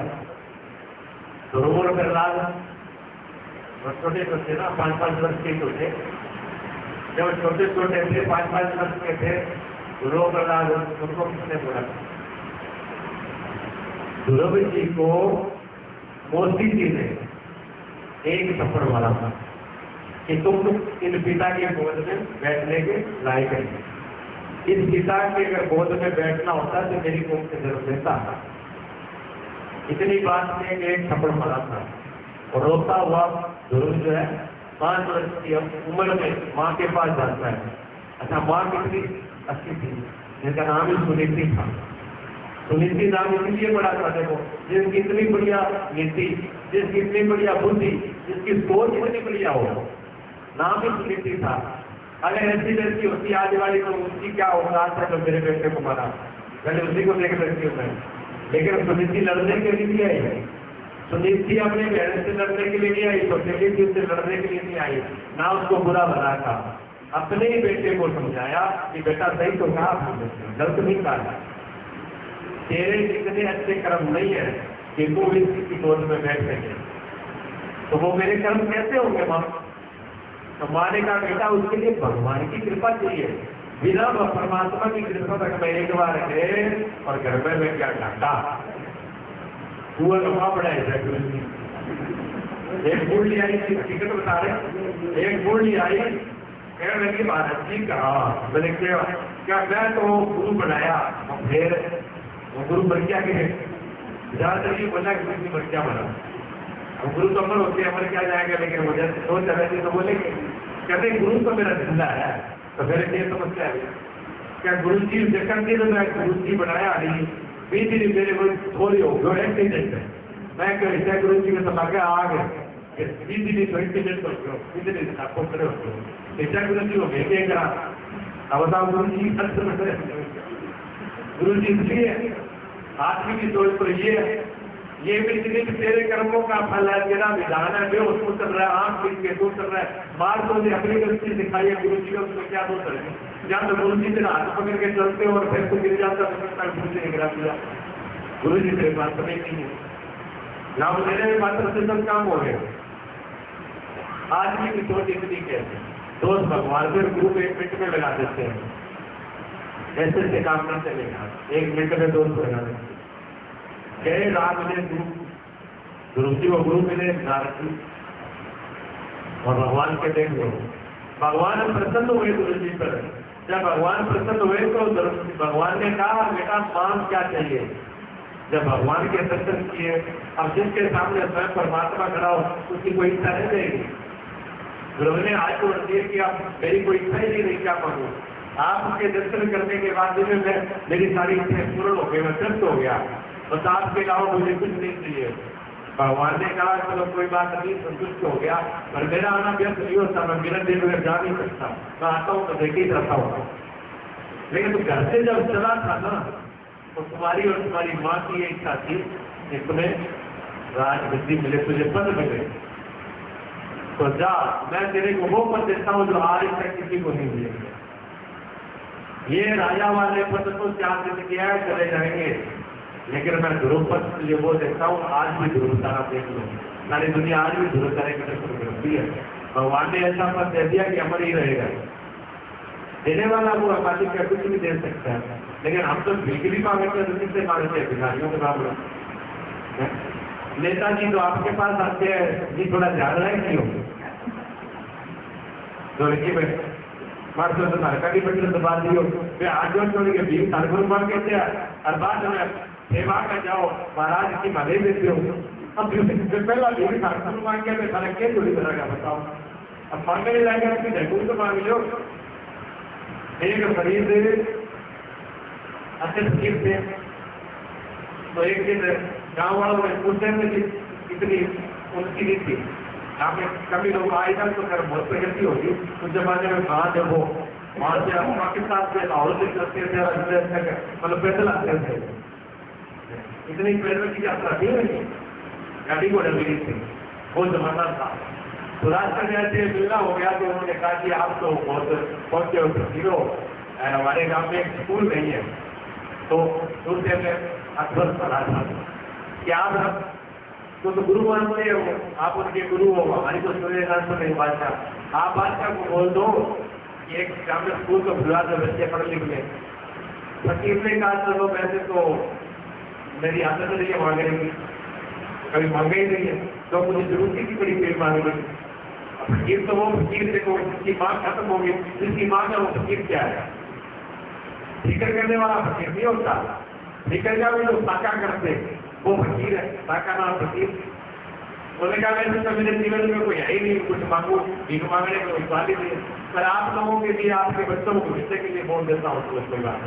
तो रो रो प्रहलाद छोटे थे ना, 5-5 वर्ष के थे। जब छोटे छोटे थे, 5-5 वर्ष के थे, रो प्रहलाद उनको किसने बोला? ध्रुव जी को मोदी जी ने एक थप्पड़ मारा था कि तुम इन पिता के गोद में बैठने के लायक है। इस पिता के अगर गोद में बैठना होता तो मेरी कोख से जरूर देता। इतनी बात में एक थप्पड़ मारा था और रोता हुआ ध्रुव जो है 5 वर्ष की उम्र में माँ के पास जाता है। अच्छा, माँ कितनी अच्छी थी, जिनका नाम ही सुनीति था। सुनीति नाम इसलिए बड़ा था, देखो, जिसकी इतनी बढ़िया नीति, जिसकी इतनी बढ़िया बुद्धि, जिसकी सोच इतनी बढ़िया हो, नाम ही सुनीति था। अगर ऐसी लड़की होती आज वाली तो उसकी क्या औकात है, तो मेरे बेटे को मारा, पहले उसी को देख लड़की होता है। लेकिन सुनीति लड़ने के लिए नहीं आई, सुनीति अपने बहन से लड़ने के लिए नहीं आई, तो सुनीति उससे लड़ने के लिए नहीं आई, ना उसको बुरा बना था। अपने ही बेटे को समझाया कि बेटा सही तो कहा, गलत नहीं कहा, तेरे इतने अच्छे कर्म नहीं है कि वो भी किसी गोद में बैठ सके, तो वो मेरे कर्म कैसे होंगे माँ? तो माँ ने कहा बेटा उसके लिए भगवान की कृपा चाहिए, बिना परमात्मा की कृपा तक मैं एक बार गए और घर में मैं क्या घाटा हुआ लंबा पड़ा है। एक बूढ़ी आई थी, टिकट बता रहे, एक बूढ़ी आई कहने लगी महाराज जी कहा, मैंने क्या मैं तो गुरु बनाया, और फिर वो गुरु बन क्या के ज्यादातर ये बोला कि गुरु बन क्या बना, गुरु तो अमर होते अमर क्या जाएगा, लेकिन मुझे सोच रहे थे तो बोलेंगे कहते गुरु तो मेरा जिंदा है, तो फिर ये समस्या है क्या गुरु जी देखकर के मैं गुरु जी बनाया नहीं, बीच दिन मेरे को थोड़ी हो गए एक्सीडेंट है, मैं क्या गुरु जी के समागे आ गए बीच दिन तो एक्सीडेंट हो गया, बीच दिन आपको खड़े हो गए ऐसा गुरु जी को भेजे करा। अब बताओ गुरु जी गुरु जी इसलिए आदमी की सोच तो ये भी सिर्फ तेरे कर्मों का फल है, तेरा विधान है, जो उसको चल रहा है, आंख पीट के दूर चल रहा है, मार तो ने अपनी गलती दिखाई है, गुरु जी का उसको क्या दोष है? या तो गुरु जी तेरा हाथ पकड़ के चलते और फिर तो गिर जाता तो गुरु जी ने गिरा दिया, गुरु जी तेरे पास समय नहीं है, ना मेरे मात्र से सब काम हो गए। आदमी की सोच इतनी कैसे दोस्त भगवान फिर गुरु को 1 मिनट में लगा देते हैं, ऐसे से काम नहीं चलेगा, 1 मिनट में दोस्त लगा देते हैं। गए रात मिले गुरु जी को गुरु मिले नारद जी और भगवान के देख लो, भगवान प्रसन्न हुए गुरु जी पर। जब भगवान प्रसन्न हुए तो भगवान ने कहा बेटा मांग क्या चाहिए? जब भगवान के दर्शन किए, अब जिसके सामने स्वयं परमात्मा खड़ा हो उसकी कोई इच्छा नहीं रहेगी। गुरु ने आज को दिए कि आप मेरी कोई इच्छा ही नहीं रही, क्या मांगू? आपके दर्शन करने के बाद मेरी सारी इच्छाएं पूर्ण हो गई, मैं तृप्त हो गया, बस आपके अलावा मुझे कुछ नहीं चाहिए। भगवान ने कहा चलो कोई बात नहीं, संतुष्ट हो गया, पर मेरा आना व्यर्थ नहीं होता, मैं बिना देर बगैर जा नहीं सकता, मैं आता हूँ तो देख ही रहता हूँ। लेकिन तो घर से जब चला था ना, तो तुम्हारी और तुम्हारी माँ की ये इच्छा थी कि तुम्हें राजगद्दी मिले, तुझे पद मिले, तो जा, मैं तेरे को वो पद देता हूँ जो आज तक किसी को नहीं मिलेगा। ये राजा वाले पद तो 4 दिन किया है, चले जाएंगे, लेकिन मैं ध्रुव पद तुझे वो देता हूँ, आज भी ध्रुव तारा देख लो, सारी दुनिया आज भी ध्रुव तारे की दर्शन करती है। भगवान ने ऐसा पद दे दिया कि अमर ही रहेगा। देने वाला वो मालिक का कुछ भी दे सकता है, लेकिन हम तो बिजली मांगते हैं, तो किससे मांगते हैं? भिखारियों के मामले। नेताजी तो आपके पास आते हैं जी, थोड़ा ध्यान रहे क्यों लड़की में मारते तो नरकारी बटन दबा दियो, वे आज छोड़ के 20 साल मांग कहते हैं, और बाद में सेवा का जाओ महाराज की भले देते हो। अब पहला 20 साल मांग के फर्क क्या जोड़ी तरह का बताओ, अब मांगने जाएगा कि ढकून तो मांग लो। एक शरीर से अच्छे फकीर थे, तो एक दिन गाँव वालों ने पूछते हैं इतनी उनकी नहीं थी, यहाँ पे कभी लोग आए था तो खैर बहुत प्रगति होगी उस जमाने में। कहाँ जब वो वहाँ से पाकिस्तान से लाहौर से चलते थे, मतलब पैदल आते थे, इतनी पैदल की यात्रा थी नहीं, गाड़ी को डबी थी, वो जमाना था। तो रास्ते में ऐसे मिलना हो गया तो उन्होंने कहा कि आप तो बहुत हीरो, हमारे गाँव में एक स्कूल नहीं है, तो दूर से मैं अकबर पढ़ा था कि आप तो गुरु मानते हो, आप उनके गुरु हो, हमारी तो सूर्यकांत नहीं बादशाह, आप बादशाह को बोल दो कि एक गाँव में स्कूल को बुला दो, बच्चे पढ़ लिख ले। फकीर ने कहा चलो वैसे तो मेरी आदत नहीं है मांगने की, कभी मांगा ही नहीं है, तो मुझे जरूरत की बड़ी पेड़ मांगने की। फकीर तो वो फकीर देखो जिसकी माँ खत्म होगी, जिसकी माँ का वो फकीर क्या है? फिक्र करने वाला फकीर नहीं होता, फिक्र का भी लोग साका करते वो फकीर है, साका नाम फकीर। उन्होंने कहा वैसे तो मेरे जीवन में कोई है ही नहीं, कुछ मांगो भीख मांगने का कोई सवाल ही नहीं है, पर आप लोगों के लिए, आपके बच्चों को भविष्य के लिए बोल देता हूँ, तो कोई बात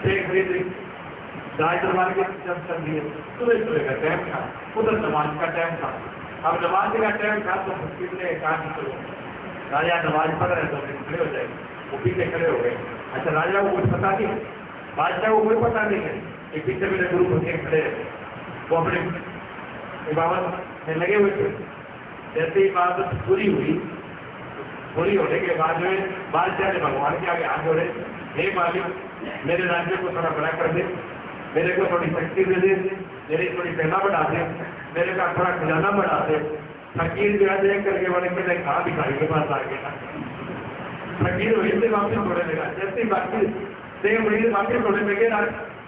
नहीं। राज दरबार के जब चल दिए, सुबह का टाइम था, उधर नमाज का टाइम था। अब नमाज का टाइम था तो फकीर ने कहा कि चलो राजा नमाज पढ़ रहे तो खड़े हो जाए, वो पीछे खड़े हो गए। अच्छा, राजा को कुछ पता नहीं, बादशाह को कोई पता नहीं है कि पीछे मेरे गुरु बच्चे खड़े हैं। वो अपने इबादत में लगे हुए थे। जैसे इबादत पूरी हुई, पूरी होने के बाद में बादशाह ने भगवान के आगे हाथ जोड़े, हे मालिक, मेरे राज्य को थोड़ा बड़ा कर दे, मेरे को थोड़ी शक्ति दे दे, मेरी थोड़ी सेना बढ़ा दे, मेरे का थोड़ा खजाना बढ़ा दे। फकीर जो है देख करके बड़े मैंने कहा भिखारी के पास आ गया। फकीर वहीं से वापिस छोड़ने लगा। जैसे बाकी से वहीं से वापिस छोड़ने लगे,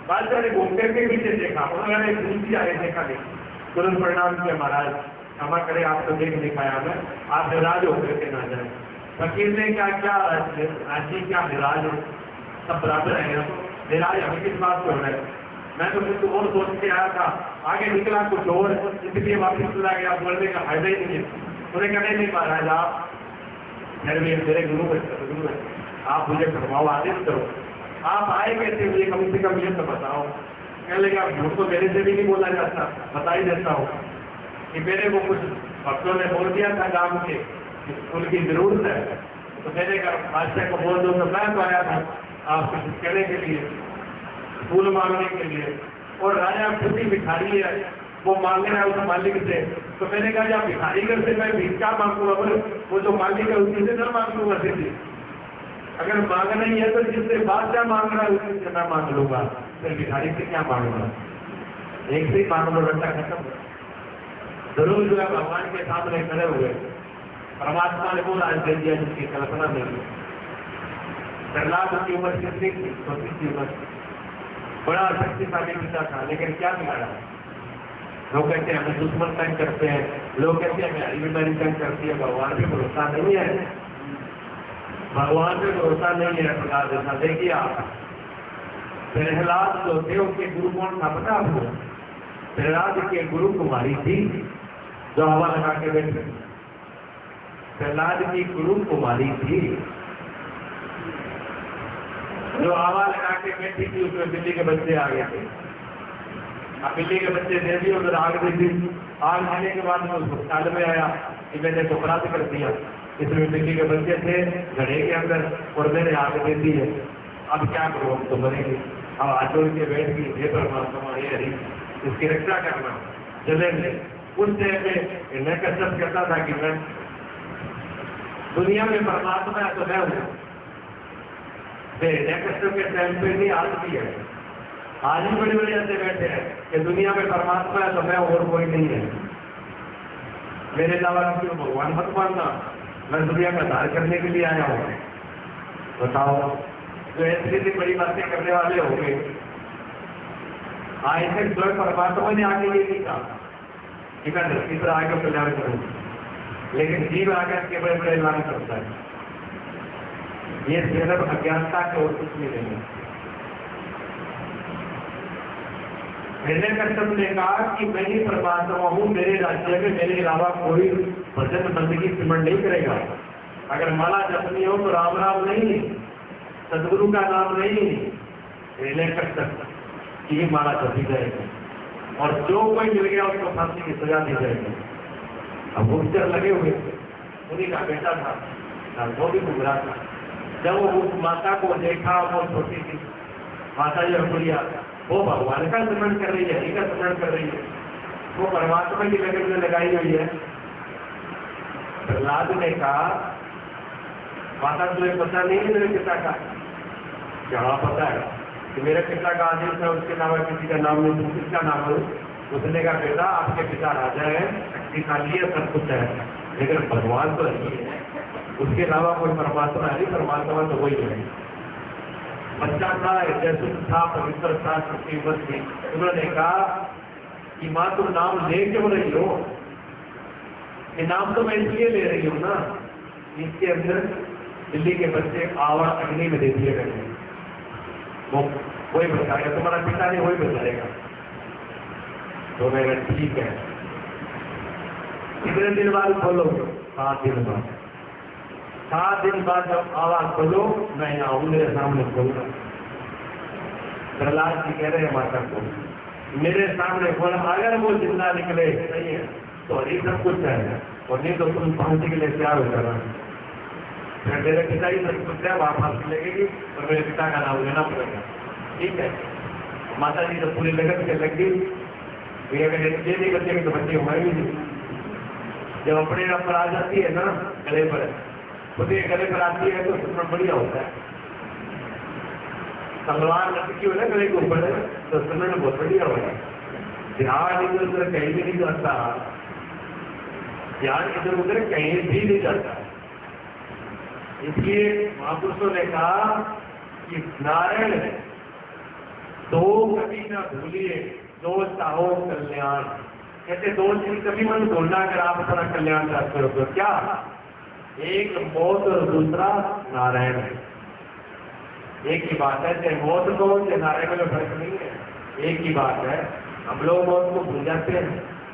बादशाह ने घूम करके पीछे देखा, उन्होंने नीचे आगे देखा नहीं, तुरंत परिणाम किया, महाराज क्षमा करें, आपको देख दिखाया मैं, आप निराज होकर के ना जाए। फकीर ने क्या राजी क्या निराज, सब बराबर है, निराज हमें किस बात को है, मैं तो कुछ और सोच के आया था, आगे निकला कुछ और, इसलिए वापिस चला गया, बोलने का फायदा ही नहीं है। उन्हें कहने नहीं, महाराज आप फिर भी मेरे गुरु है, आप मुझे फरमाओ, आदेश करो, आप आए कैसे, मुझे कम से कम ये तो बताओ। कहने लगे, आप झूठ तो मेरे से भी नहीं बोला जाता, बता ही देता हूँ कि मेरे को कुछ भक्तों ने बोल दिया था गांव के, उनकी जरूरत है, तो मैंने कहा बादशाह को बोल दो, तो मैं तो आया था आपसे कुछ कहने के लिए, फूल मांगने के लिए, और राजा खुद ही भिखारी है, वो मांग रहा है उस मालिक से। तो मैंने कहा जब भिखारी कर से मैं भिक्षा मांगूंगा, वो जो मालिक है उसी से ना मांग लूंगा, सिद्धि अगर मांगना ही है तो जिससे बादशाह मांग रहा है उसी से मैं मांग लूंगा, फिर भिखारी से क्या मांगूंगा, एक से ही मांग लो, रट्टा खत्म। जरूर जो है भगवान के सामने खड़े हुए, परमात्मा ने वो राज दे दिया जिसकी कल्पना नहीं। प्रहलाद की उम्र कितनी थी, 34 की उम्र, बड़ा शक्तिशाली पिता था, लेकिन क्या बिगाड़ा। लोग कहते हैं हमें दुश्मन तंग करते हैं, लोग कहते हैं हमें हरी बीमारी तंग करती है, भगवान पे भरोसा नहीं है, भगवान पे भरोसा नहीं है। प्रहलाद जैसा देखिए आप, प्रहलाद जो थे उनके गुरु कौन था पता आपको? प्रहलाद के गुरु कुमारी थी जो हवा लगा के बैठे। प्रहलाद की गुरु कुमारी थी जो हवा लगा के बैठी थी, उसमें बिल्ली के बच्चे आ गए थे। अब बिल्ली के बच्चे दे दिए, उधर आग दे दी, आग आने के बाद में उसको ख्याल में आया कि मैंने तो अपराध कर दिया, इसमें बिल्ली के बच्चे थे घड़े के अंदर और मैंने आग दे दी है, अब क्या करो, हम तो मरेंगे। अब आचोड़ के बैठ गई, हे परमात्मा हे हरि, इसकी रक्षा करना, चलेंगे। उस टाइम में मैं कसरत करता था कि मैं दुनिया में परमात्मा है तो मैं हूँ, कष्टों के टाइम पे नहीं, आज भी है, आज ही बड़े बड़े ऐसे बैठे हैं कि दुनिया में परमात्मा है तो मैं और कोई नहीं है, मेरे अलावा किसी को भगवान मत मानना, मैं दुनिया का धार करने के लिए आया हूँ। बताओ, जो ऐसी बड़ी बातें करने वाले हो गए, आए थे स्वयं परमात्मा ने आगे ये नहीं कहा कि मैं धरती पर आगे कल्याण करूँ, लेकिन जीव आकर के बड़े बड़े ऐलान करता है। ये सिर्फ अज्ञानता के और कुछ नहीं है। हिरण्यकश्यप ने कहा कि मैं ही परमात्मा हूँ, मेरे राज्य में मेरे अलावा कोई भजन बंदगी सिमरण नहीं करेगा। अगर माला जपनी हो तो राम राम नहीं, सदगुरु का नाम नहीं, हिरण्यकश्यप की माला जपी जाएगी, और जो कोई मिल गया उसको फांसी की सजा दी जाएगी। अब गुप्तचर लगे हुए, उन्हीं का बेटा था, वो भी गुमराह था। जब वो उस माता को देखा, वो छोटी थी माता जो गुड़िया, वो भगवान का स्मरण कर रही है, हरि का स्मरण कर रही है, वो परमात्मा की लगन में लगाई हुई है। प्रहलाद ने कहा, माता तुझे पता नहीं है मेरे पिता का? क्या पता है कि मेरे पिता का आदेश है, उसके अलावा किसी का नाम नहीं, तुम किसका नाम हो? उसने कहा, बेटा आपके पिता राजा है, शक्तिशाली है, सब कुछ है, लेकिन भगवान तो नहीं है, उसके अलावा कोई परमात्मा है नहीं, परमात्मा तो वही है। बच्चा था, जैसे था, पवित्र था, छुट्टीवत थी। उन्होंने कहा कि माँ तुम नाम ले क्यों रही हो? ये नाम तो मैं इसलिए ले रही हूँ ना, इसके अंदर दिल्ली के बच्चे आवा अग्नि में दे दिए गए, वो वही बताएगा, तुम्हारा पिता नहीं वही बताएगा। तो मैं ठीक है, कितने दिन बाद बोलो? 7 दिन बाद। 7 दिन बाद जब आवाज बोलो, मैं यहाँ हूँ, मेरे सामने बोलना। प्रहलाद जी कह रहे हैं माता को, मेरे सामने बोला, अगर वो जिंदा निकले सही है तो हरी सब कुछ है, और नहीं तो तुम फांसी के लिए तैयार हो जाना। फिर मेरे पिता ही सब कुछ है, वहाँ फांसी लगेगी और मेरे पिता का नाम लेना पड़ेगा। ठीक है, माता जी तो पूरी लगन के लग गई, भैया कहते ये नहीं बच्चे तो बच्चे हुए भी नहीं। जब अपने आप पर आ जाती है ना गले पर, खुदे गले पर आती है तो सुनना बढ़िया होता है। तलवार लटकी हो ना गले के ऊपर तो सुनने में बहुत बढ़िया होता है। ध्यान इधर उधर कहीं भी नहीं जाता, ध्यान इधर उधर कहीं भी नहीं जाता। इसलिए महापुरुषों ने कहा कि नारायण दो कभी ना भूलिए, दो चाहो कल्याण। कहते दो चीज कभी मन भूलना अगर आप अपना कल्याण चाहते हो तो क्या, एक मौत और दूसरा नारायण है। एक ही बात है, चाहे मौत को चाहे नारायण में फर्क नहीं है, एक ही बात है। हम लोग मौत को भूल जाते हैं,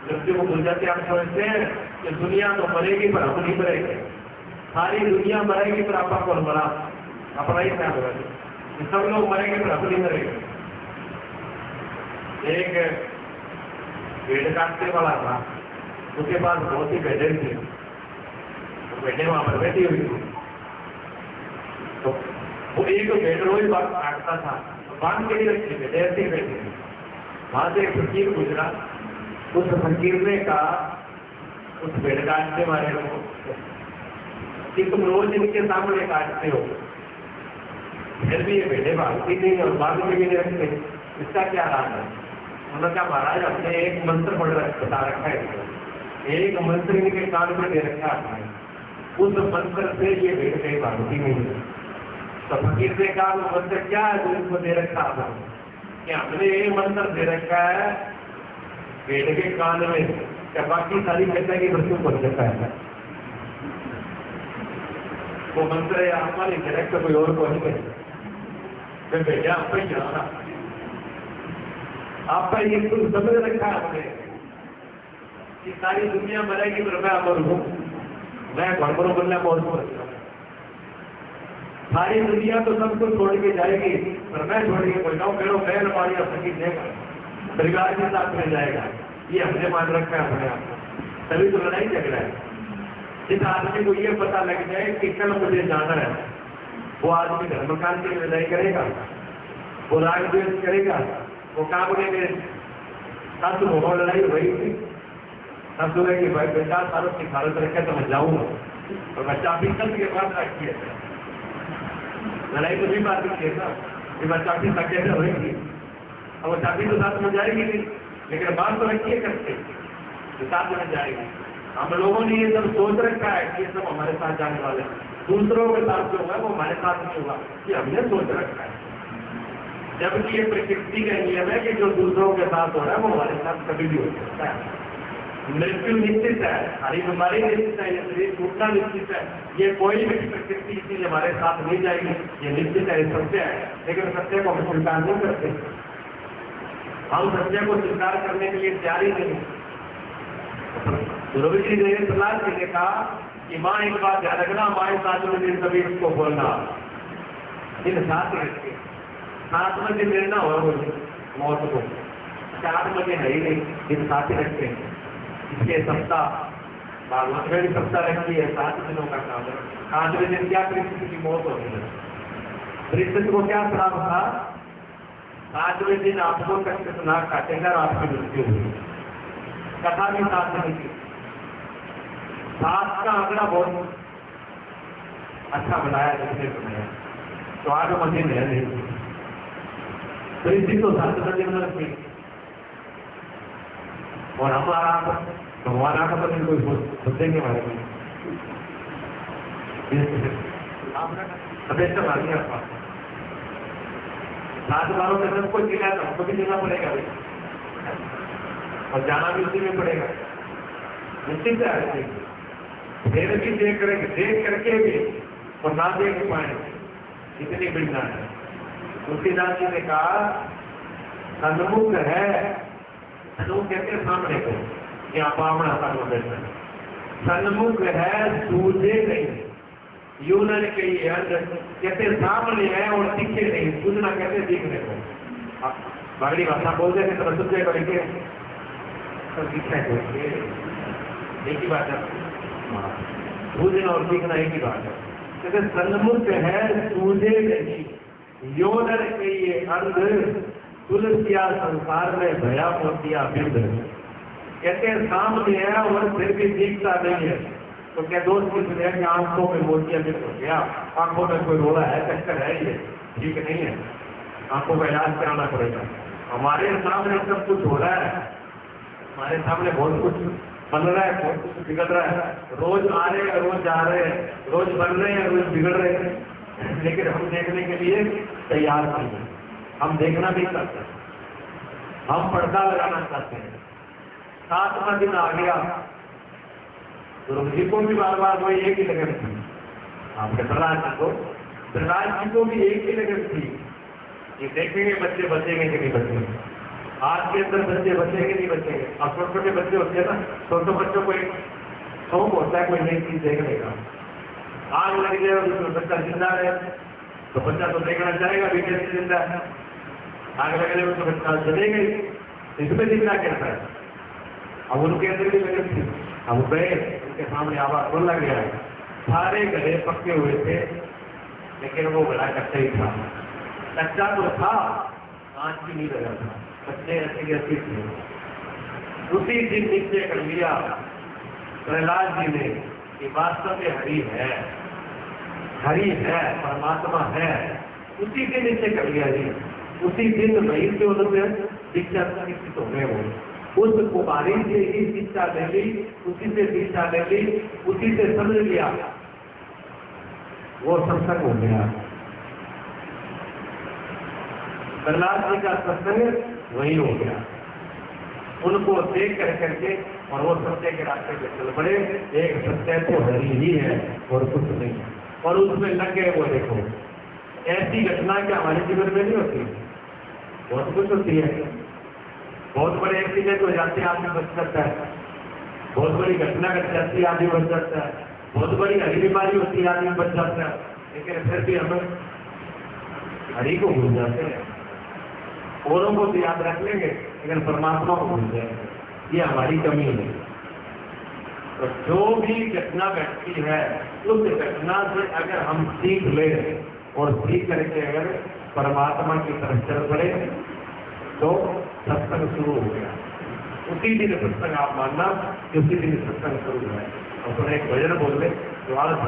मृत्यु को भूल जाते हैं। हम समझते हैं कि दुनिया तो मरेगी पर हम नहीं मरेंगे, सारी दुनिया मरेगी पर आपा कौन मरा, अपना ही क्या होगा। सब लोग मरेंगे पर हम नहीं मरेंगे। एक भेड़ काटने वाला था, उसके पास बहुत ही भेड़ें थी, तो भेड़ें वहां पर बैठी हुई थी। तो वो एक भेड़ रोज बात काटता था, बांध के लिए रखी भेड़ें ऐसी बैठी थी। वहां से एक फकीर गुजरा, उस फकीर ने कहा उस भेड़ काटने वाले को कि तुम रोज इनके सामने काटते हो, फिर भी ये भेड़ें भागती नहीं और बांध के भी नहीं रखते, इसका क्या राज है। उन्होंने कहा महाराज अपने एक मंत्र बता रखा है, एक मंत्र इनके कान में दे रखा है, उस मंत्र से ये भेड़ कहीं भागती नहीं है। तो फकीर ने कहा वो मंत्र क्या है जो इनको दे रखा है, कि हमने ये मंत्र दे रखा है भेड़ के कान में, क्या बाकी सारी जनता की मृत्यु कर सकता है। वो मंत्र है हमारी डायरेक्ट कोई और को नहीं है, भेजा आप ही जाना, आपका ये कुछ समझ रखा है हमने कि सारी दुनिया मरेगी पर मैं अमर हूं, मैं घरपरों बनना बहुत सोचता हूं। सारी दुनिया तो सबको छोड़ के जाएगी पर मैं छोड़ के बोलता हूँ, मेरे मैं हमारी अपनी देगा परिवार के साथ में जाएगा, ये हमने मान रखा है अपने आप को। तभी तो लड़ाई झगड़ा है। जिस आदमी को ये पता लग जाए कि कल मुझे जाना है, वो आदमी धर्म कांति में लड़ाई करेगा, वो राग द्वेष करेगा। वो कामने में सासू बहु लड़ाई हुई थी, सासू ने कि भाई बेटा सारों की भारत रखे तो मैं जाऊंगा, और बच्चा भी कल के बाद रखी है लड़ाई तो भी बात की है ना कि बच्चा भी सके से होगी, और वो चाबी तो साथ में जाएगी नहीं, लेकिन बात तो रखिए करते साथ में जाएगी। हम लोगों ने ये सब सोच रखा है कि ये सब हमारे साथ जाने वाले, दूसरों के साथ जो होगा वो हमारे साथ नहीं होगा, ये हमने सोच रखा है। जबकि ये प्रकृति का नियम है कि जो दूसरों के साथ हो रहा है वो हमारे साथ कभी भी हो सकता है। मृत्यु निश्चित है, हरी बीमारी निश्चित है, ये शरीर टूटना निश्चित है, ये कोई भी प्रकृति चीज हमारे साथ नहीं जाएगी, ये निश्चित है, सत्य है। लेकिन सत्य को हम स्वीकार नहीं करते, हम सत्य को स्वीकार करने के लिए तैयार ही नहीं। गुरु जी ने प्रहलाद जी ने कहा कि माँ एक बात ध्यान रखना, हमारे साथ में दिन कभी इसको बोलना, दिन साथ रखिए, 7 बजे मिलना हो मौत को, 4 बजे है ही नहीं, दिन साथ ही रखते हैं। इसके सप्ताह भागवत में भी सप्ताह रखी है, 7 दिनों का काम है। 8वें दिन क्या परीक्षित की मौत हो गई, परीक्षित को क्या श्राप था, 8वें दिन आपको कष्ट ना काटेगा और आपकी मृत्यु हुई। कथा भी 7 दिन की, 7 का आंकड़ा बहुत अच्छा बनाया, जिसने बनाया तो 8 महीने में नहीं, परीक्षित तो 7 दिन में रखी। और हमारा भगवान आका तो नहीं कोई सोचेंगे हमारे में हमेशा मानिए आपका 7 बारों में सबको जिला तो हमको भी देना पड़ेगा भाई, और जाना भी उसी में पड़ेगा, निश्चित है। फिर भी देख करके भी और ना देख पाए इतनी बिड़ना है। तुलसीदास जी ने कहा सन्मुख है, सन्मुख कहते हैं सामने को, यहाँ पावना सामने बैठना, सन्मुख है सूझे नहीं, यूं न कही कहते सामने है और दिखे नहीं, सूझना कहते दिखने को। बागड़ी भाषा बोलते थे तो सुझे करके तो दिखना एक ही बात है, सूझना और दिखना एक ही बात है। कहते सन्मुख है सूझे नहीं, यो नर के ये अंध, तुलसिया संसार में भया मोतिया बिंद। कहते हैं सामने है और फिर भी दिखता नहीं है। तो क्या दोस्त की सुने कि आंखों में मोतिया बिंद हो गया, आंखों में कोई रोड़ा है, चक्कर है, ये ठीक नहीं है, आंखों का इलाज कराना पड़ेगा। हमारे सामने सब कुछ हो रहा है, हमारे सामने बहुत कुछ बन रहा है, बहुत कुछ बिगड़ रहा है, रोज आ रहे हैं, रोज जा रहे हैं, रोज बन रहे हैं, रोज बिगड़ रहे हैं, लेकिन हम देखने के लिए तैयार नहीं है। हम देखना नहीं चाहते, हम पर्दा लगाना चाहते हैं। 7वां दिन आ गया, गुरु जी को भी बार बार वही एक ही लगन थी, आपके प्रहलाद जी को भी एक ही लगन थी कि देखेंगे बच्चे बचेंगे कि नहीं बचेंगे, आज के अंदर बच्चे बचेंगे नहीं बचेंगे। अब छोटे छोटे बच्चे होते हैं ना, छोटे बच्चों को एक शौक होता है कोई नई चीज देखने का। आग लग जाए और उसमें बच्चा जिंदा रहे तो बच्चा तो देखना चाहेगा भी कैसे जिंदा है, आग लग जाए तो बच्चा जलेगा ही, इसमें जिंदा कहता है। अब उनके अंदर भी लगन थी, अब गए उनके सामने आवाज बोलना गया है, सारे गले पक्के हुए थे लेकिन वो गला कच्चा ही था। कच्चा तो था, कांच की नहीं लगा था, बच्चे ऐसे ऐसे थे। उसी दिन निश्चय कर लिया प्रहलाद जी ने कि वास्तव में हरि है, हरि है, परमात्मा है। उसी दिन निश्चय कर लिया जी, उसी दिन वही से उन्होंने दीक्षा शिक्षित हो गए। वो उस कुमारी से ही शिक्षा ले ली, उसी से दीक्षा ले ली, उसी से समझ लिया, वो सत्संग हो गया। प्रहलाद जी का सत्संग वही हो गया, उनको देख कर करके, और वो सत्य के रास्ते पे चल पड़े। एक सत्य तो हरि ही है और कुछ नहीं है, और उसमें लग गए। वो देखो ऐसी घटना क्या हमारे जीवन में नहीं होती, बहुत कुछ होती है। बहुत बड़े एक्सीडेंट हो जाते हैं, आदमी बच सकता है, बहुत बड़ी घटना घट जाती है, आदमी बच सकता है, बहुत बड़ी हरी बीमारी होती है, आदमी बच जाता है, लेकिन फिर भी हम हरि को भूल जाते हैं। औरों को तो याद रख लेंगे लेकिन परमात्मा को भूल जाएंगे, ये हमारी कमी है। तो जो भी घटना घटती है उस घटना से अगर हम सीख ले और सीख करके अगर परमात्मा की तरफ चल पड़े तो सत्संग शुरू हो गया। उसी दिन सत्संग आप मानना कि उसी दिन सत्संग शुरू हुआ है। और थोड़ा एक भजन बोल ले जो आज लग रहा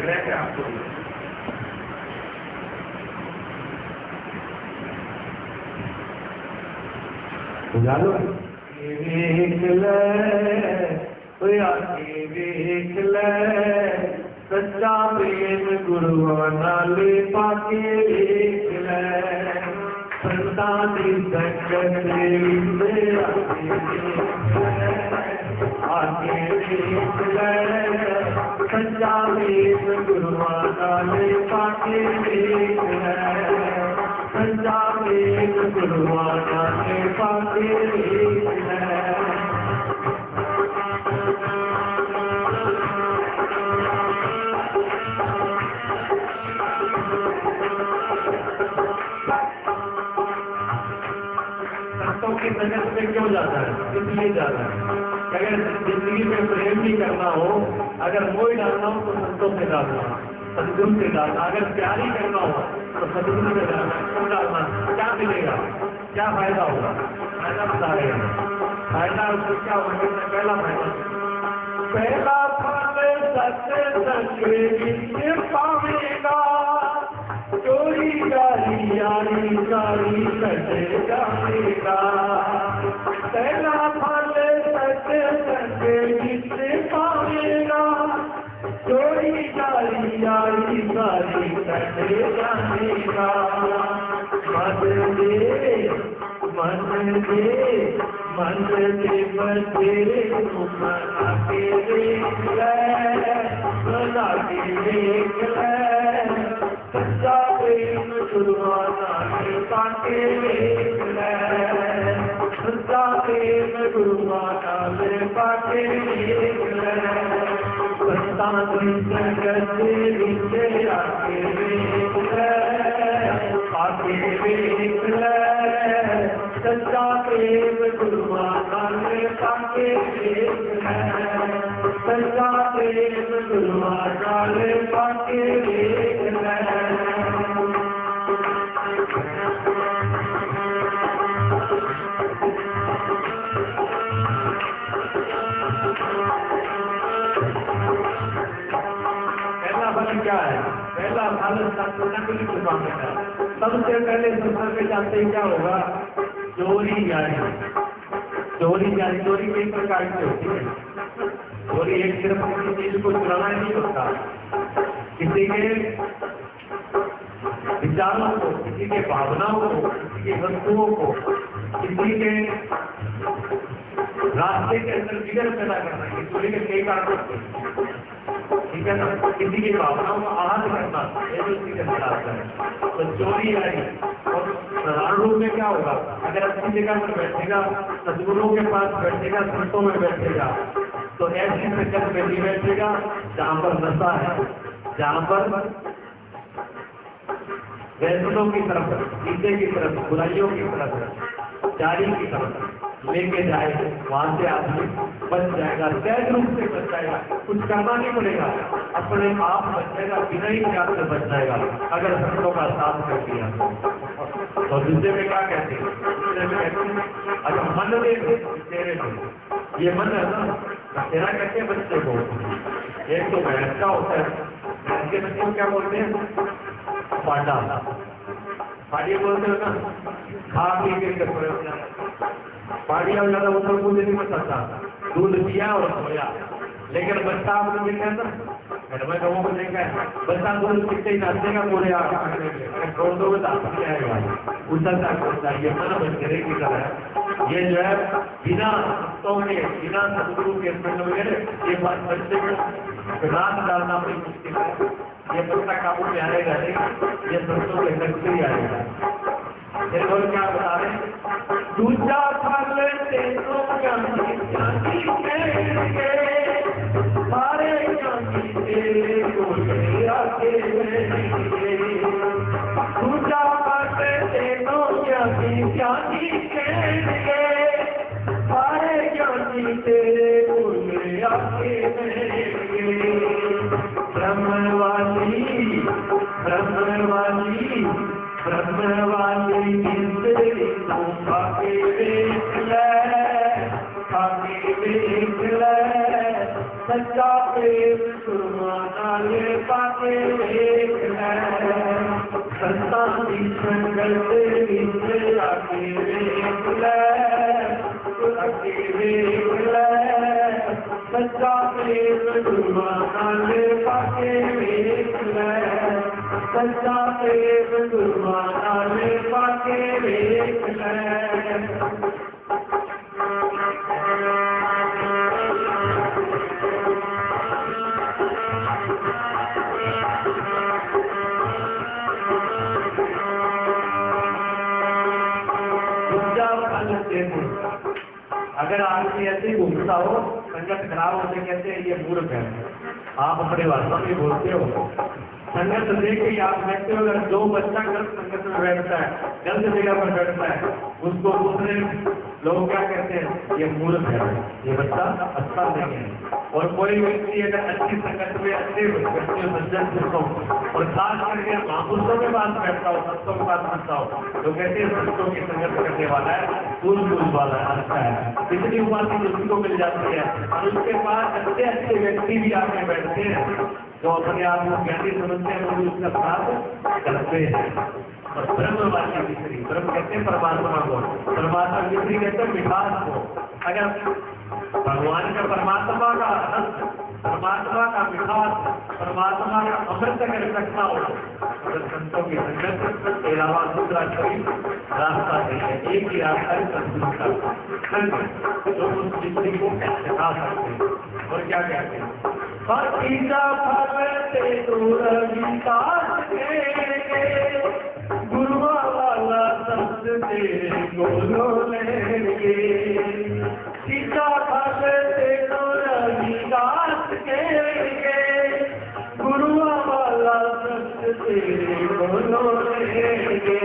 है कि आपको लो देख ले सच्चा प्रेम गुरुआ नाले पाके देख ले, संता दी संगत आके देख ले, सच्चा प्रेम गुरुआ नाले पाके देख ले, सच्चा प्रेम गुरुआ नाले पाके देख ले। की संगत में क्यों जाता है? इसलिए जाता है अगर जिंदगी में प्रेम भी करना हो, अगर मोह डालना हो तो संतों से डालना, सदगुरु से डालना। अगर प्यार ही करना हो तो सदगुरु से डालना। क्यों डालना? क्या मिलेगा, क्या फायदा होगा? फायदा बता रहे हैं। फायदा उसको क्या होगा? पहला फायदा, पहला सत्य पावेगा, चोरी गाली यारी गाली कटे जाएगा। पहला फल सत्य सत्य जिससे पावेगा, चोरी गाली यारी गाली कटे जाएगा। मन दे बचे मना के देख ले, मना के देख ले, सच्चा प्रेम गुरुआना के पाके देख ले, सच्चा प्रेम गुरुआना के पाके देख ले, संता संगत विचे आके देख ले, आके देख ले, सच्चा प्रेम गुरुआना के पाके फल क्या है? पहला फल नकली दुकान है। सबसे पहले संसार में जानते ही क्या होगा? चोरी जारी। चोरी जारी, चोरी कई प्रकार की होती है। चोरी एक सिर्फ किसी चीज को चुराना नहीं होता, किसी के विचारों को, किसी के भावनाओं को, किसी के वस्तुओं को, किसी के रास्ते के अंदर बिगड़ पैदा करना है। चोरी के कई कारण होते हैं, ठीक है ना? किसी की भावनाओं को आहत करना, ये भी उसके अंदर आता है। तो चोरी आई। और साधारण रूप में क्या होगा? अगर अच्छी जगह पर बैठेगा, सदगुरुओं के पास बैठेगा, संतों में बैठेगा, तो ऐसी संगत में नहीं बैठेगा जहां पर नशा है, जहां पर वैसनों की तरफ, गीते की तरफ, बुराइयों की तरफ, जारी की तरफ लेके जाए, वहां से आदमी बच जाएगा, सहज रूप से बच जाएगा। कुछ करना नहीं पड़ेगा, अपने आप बच जाएगा, बिना ही प्रयास से बच जाएगा अगर संतों का साथ कर दिया। और दूसरे में क्या कहते हैं? दूसरे में कहते हैं अच्छा मन दे तेरे में, ये मन है ना, तेरा कहते हैं बच्चे को। एक तो भैंस का होता है, भैंस के बच्चे को क्या बोलते हैं? पाटा। पाटिया बोलते हो ना, खा पी के पाटिया ज्यादा ऊपर कूदे नहीं बच सकता, दूध पिया और सोया। लेकिन बच्चा आपने देखा है ना, घर में लोगों को देखा है, बच्चा दूध पीते ही नाचेगा पूरे छोड़ दो नहीं आएगा, उछलता कूदता। ये मन बच्चे की तरह ये जो है बिना बिना सदगुरु के संग वगैरह ये बात बच्चे को रात डालना बड़ी मुश्किल है। ये बच्चा काबू में आएगा नहीं, ये संतों के लग से ही आएगा। ये लोग क्या बता रहे हैं? दूजा फल तेनों ज्ञानी सारे ज्ञानी तेरे बोले आके दूजा फल तेनों ज्ञानी सारे ज्ञानी तेरे बोले आके ब्रह्मवाली जिंदगी तो खाके देख ले सच्चा प्रेम सुरमाना ले पाके देख ले संता की संगत से आके देख ले सच्चा प्रेम सुरमाना ले पाके देख ले सच्चा प्रेम सुरमाना ले पाके देख ले। अगर आदमी ऐसे घूमता हो, संगत खराब होते कहते हैं ये मूर्ख है। आप अपने भाषा में बोलते हो, संगत देख के आप बैठते हो। अगर जो बच्चा गलत संगत में बैठता है, गलत जगह पर बैठता है, उसको दूसरे लोग क्या कहते हैं? ये मूर्ख है, ये बच्चा अच्छा नहीं है। और कोई व्यक्ति अगर अच्छी संगत में अच्छे व्यक्तियों सज्जन पुरुषों और खास करके महापुरुषों के पास बैठता हो, संतों के पास बैठता हो, तो कहते हैं संतों की संगत करने वाला है, दूर वाला है, अच्छा है। इतनी उपाधि किसी को मिल जाती है। और उसके पास अच्छे अच्छे व्यक्ति भी आके बैठते हैं जो अपने आप को ज्ञानी समझते हैं, वो उसका साथ करते हैं। और ब्रह्मवादी मिश्री, ब्रह्म कहते हैं परमात्मा को, परमात्मा मिश्री कहते हैं मिठास को। अगर भगवान का परमात्मा का रस, परमात्मा का मिठास, परमात्मा का अमृत अगर रखना हो, अगर संतों की संगत के अलावा दूसरा कोई रास्ता नहीं है। एक ही रास्ता है सदगुरु का संग, जो उस मिश्री को सिखा सकते हैं। और क्या कहते हैं? तीजा फल ते दूर विकास के गुरुआ वाला संत तेरे गोलो लेंगे। तीजा फल ते दूर विकास के गुरुआ वाला संत तेरे गोलो लेंगे।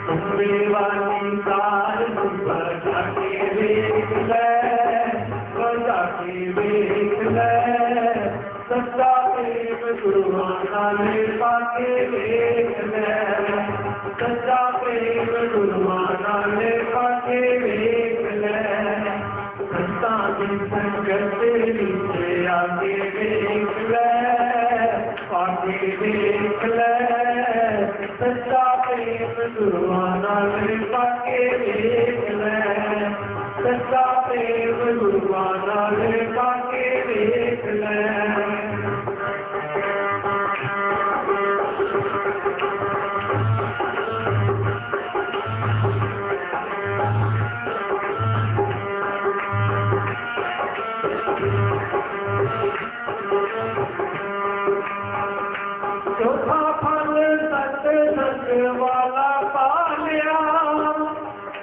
तुम्बे वाली कार बजा के देख ले, बजा के देख ले सच्चा प्रेम गुरुमाना ले पाके देख ले सच्चा प्रेम गुरुमाना ले पाके देख ले संता की संगत नीचे आके देख ले, सच्चा प्रेम गुरुआं नाल पाके देख ले, सच्चा प्रेम गुरुआं नाल पाके देख ले। चौथा फल सत्संग वाला पालिया,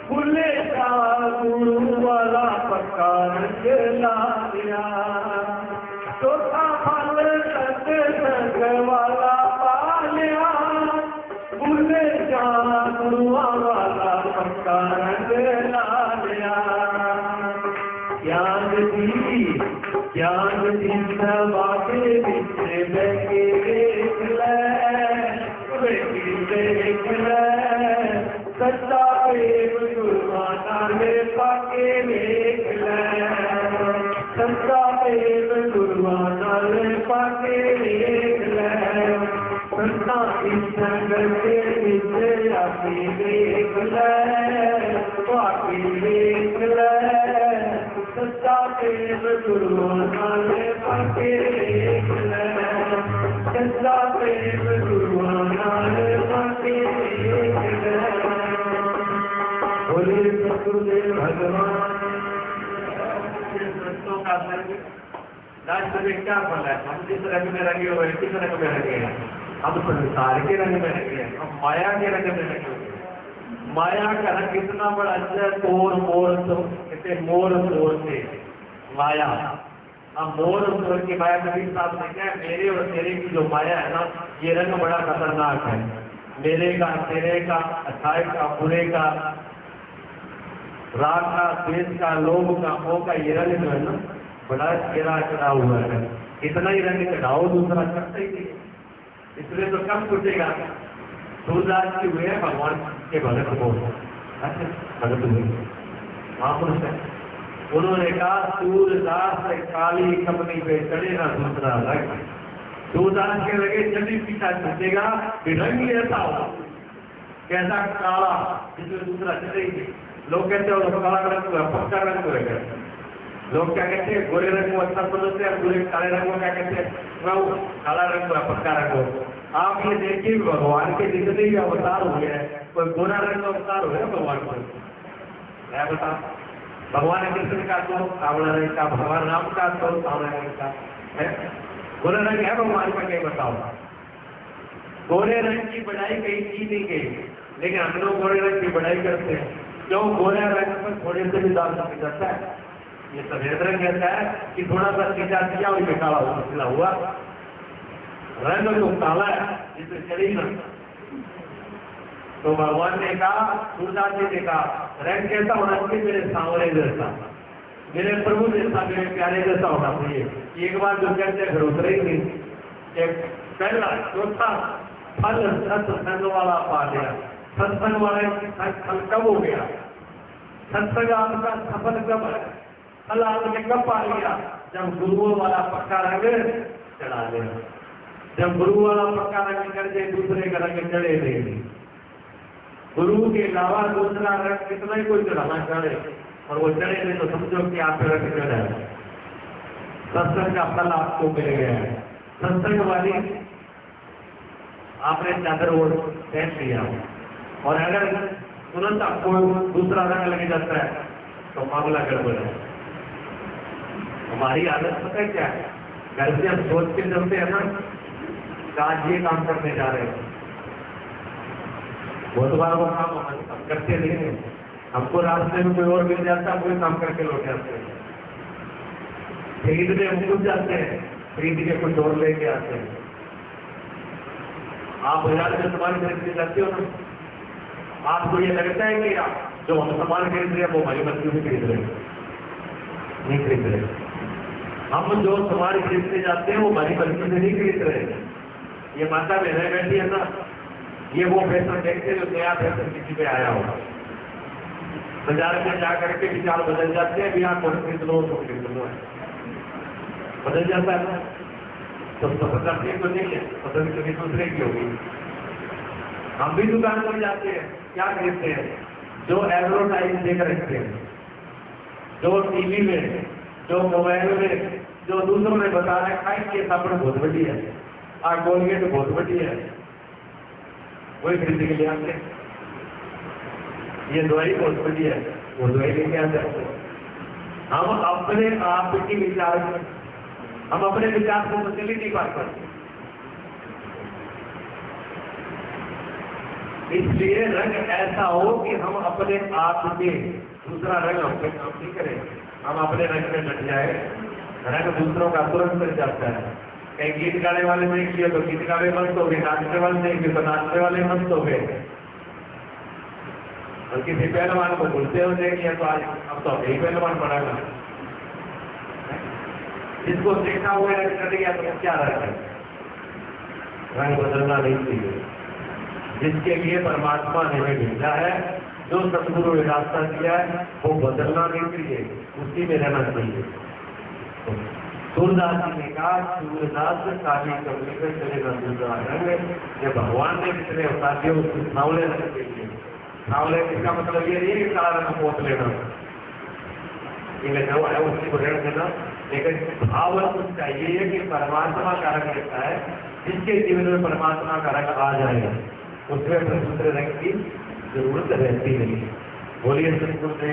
भूले का गुरु वाला पक्का रंग ला लिया। चौथा फल सत्संग वाला पालिया, भूले का गुरु वाला पक्का रंग ला लिया। ज्ञान दी बाटे बिछे बैठे देख ले, देख ले, सच्चा प्रेम गुरुआं नाल पाके देख ले, सच्चा प्रेम गुरुआं नाल पाके देख ले। संता की संगत के विच आके देख ले, पाके देख ले, सच्चा प्रेम गुरुआं नाल पाके देख ले, सच्चा प्रेम गुरुआं नाल पाके देख ले। बोले सतगुरुदेव भगवान। संतों का संग राष्ट्र में क्या फल है? हम जिस रंग में रंगे हुए किस रंग में रंगे हैं? हम संसार के रंग में रंगे हैं, हम माया के रंग में रंगे हुए। माया का रंग कितना बड़ा अच्छा है, तोड़ मोड़ तो कहते मोड़ तोड़ के माया। अब मोड़ तोड़ की माया कभी साथ नहीं है। मेरे और तेरे की जो माया है ना, ये रंग बड़ा खतरनाक है। मेरे का, तेरे का, अच्छाई का, बुरे का, राग का, द्वेष का, लोभ का, मोह का, ये रंग जो है ना बड़ा चेहरा चढ़ा हुआ है। इतना ही रंग चढ़ाओ, दूसरा चढ़ता ही नहीं, इसलिए तो कम छूटेगा। सूरदास की हुए भगवान के भगत को, अच्छा भगत हुए महापुरुष है। उन्होंने कहा सूरदास काली कपनी पे चढ़े ना दूसरा रंग। सूरदास के लगे जल्दी पीछा छूटेगा, रंग ही ऐसा होगा कैसा काला जिसमें दूसरा चढ़े ही नहीं। लोग कहते हो काला रंग हुआ, पक्का रंग हुआ। लोग क्या कहते हैं, गोरे रंग को अच्छा समझते हैं, गोरे काले रंग को क्या कहते हैं, वो काला रंग हुआ, पक्का रंग हो। आप ये देखिए भगवान के जितने भी अवतार हुए हैं, कोई गोरा रंग का अवतार हुआ है भगवान को? मैं बता, भगवान कृष्ण का तो कावड़ा रंग का, भगवान राम का तो कावड़ा रंग का है। गोरा रंग है भगवान का? कहीं बताओ। गोरे रंग की बढ़ाई कहीं की नहीं गई, लेकिन हम लोग गोरे रंग की बढ़ाई करते हैं। क्यों? गोरे रंग पर थोड़े से भी दाल नहीं जाता है। ये सफेद रंग कहता है कि थोड़ा सा सीधा किया और ये काला हुआ। रंग तो काला है, जिससे चढ़ी ना। तो भगवान ने कहा, सूरदास जी ने कहा, रंग कैसा होना चाहिए? मेरे सांवरे जैसा, मेरे प्रभु जैसा, मेरे प्यारे जैसा होना चाहिए। एक बार जो कहते हैं फिर उतरे ही नहीं। एक पहला चौथा फल सत्संग वाला पा लिया। सत्संग वाले फल कब हो गया? सत्संग आपका सफल कब है? फल आपने कब पा लिया? जब गुरुओं वाला पक्का रंग चढ़ा लिया। जब गुरु वाला पक्का रंग कर दे, दूसरे का रंग चढ़े नहीं। गुरु के अलावा दूसरा रंग कितना ही कोई चढ़ाना चढ़े और वो चढ़े नहीं तो समझो कि आप रंग चढ़ा है। सत्संग का फल आपको मिल गया है। सत्संग वाली आपने चादर ओढ़ पहन लिया और अगर तुरंत आपको दूसरा रंग लग जाता है तो मामला गड़बड़ है। हमारी आदत पता है क्या है? घर से हम सोच के चलते हैं ना, आज ये काम करने जा रहे हैं, बहुत बार वो काम हम करते नहीं है। हमको रास्ते में कोई और मिल जाता है, कोई काम करके लौट जाते हैं। खरीदने हम खुद जाते हैं, खरीद के कुछ और लेके आते हैं। आप बाजार में सामान खरीदने जाते हो ना, आपको ये लगता है कि आप जो हम सामान खरीद रहे हैं वो हमारी मर्जी से खरीद रहे हैं? नहीं खरीद रहे। हम जो सामान खरीदने जाते हैं वो हमारी मर्जी से नहीं खरीद रहे। ये माता बहन बैठी है ना, ये वो फैशन देखते जो नया फैशन किसी पे आया होगा। बाजार में जाकर के विचार बदल जाते हैं, यहाँ कोट खरीद लो तो खरीद लो, बदल जाता है। तो पसंद अपनी तो नहीं है, पसंद किसी दूसरे की होगी। हम भी दुकान पर जाते हैं, क्या खरीदते हैं? जो एडवर्टाइज देकर रखते हैं, जो टीवी में, जो मोबाइल में, जो दूसरों ने बता रखा है कि ये साबुन बहुत बढ़िया है, कोलगेट बहुत बढ़िया है, वही खरीदने के लिए आते हैं। ये दवाई बहुत बढ़िया है, वो दवाई लेके आते हैं। हम अपने आप की विचार, हम अपने विचार को चल ही नहीं पाते। इसलिए रंग ऐसा हो कि हम अपने आप में दूसरा रंग हमसे काम नहीं करें, हम अपने रंग में डट जाए। रंग दूसरों का तुरंत मिल जाता है। कहीं गीत गाने वाले देख लिया तो गीत गाने मस्त हो गए, नाचने वाले देख लिया तो नाचने वाले मस्त हो गए, और किसी पहलवान को भूलते हुए देख लिया तो आज अब तो यही पहलवान पड़ेगा। जिसको देखा हुआ रंग कट गया तो क्या रंग है? रंग बदलना नहीं चाहिए। जिसके लिए परमात्मा ने हमें भेजा है, जो सतगुरु ने रास्ता दिया है, वो बदलना नहीं चाहिए, उसी में रहना चाहिए। सूरदास जी ने कहा, सूरदास काली कमली में चलेगा दूसरा रंग। जब भगवान ने कितने अवतार दिए उसको सांवले रंग के लिए। सांवले इसका मतलब ये नहीं कि काला रंग पोत लेना, जो है उसी को रंग देना, लेकिन भाव उसका ये है कि परमात्मा का रंग रहता है। जिसके जीवन में परमात्मा का रंग आ जाएगा उसमें दूसरे रंग की जरूरत रहती नहीं। बोलिए सतगुरुदेव।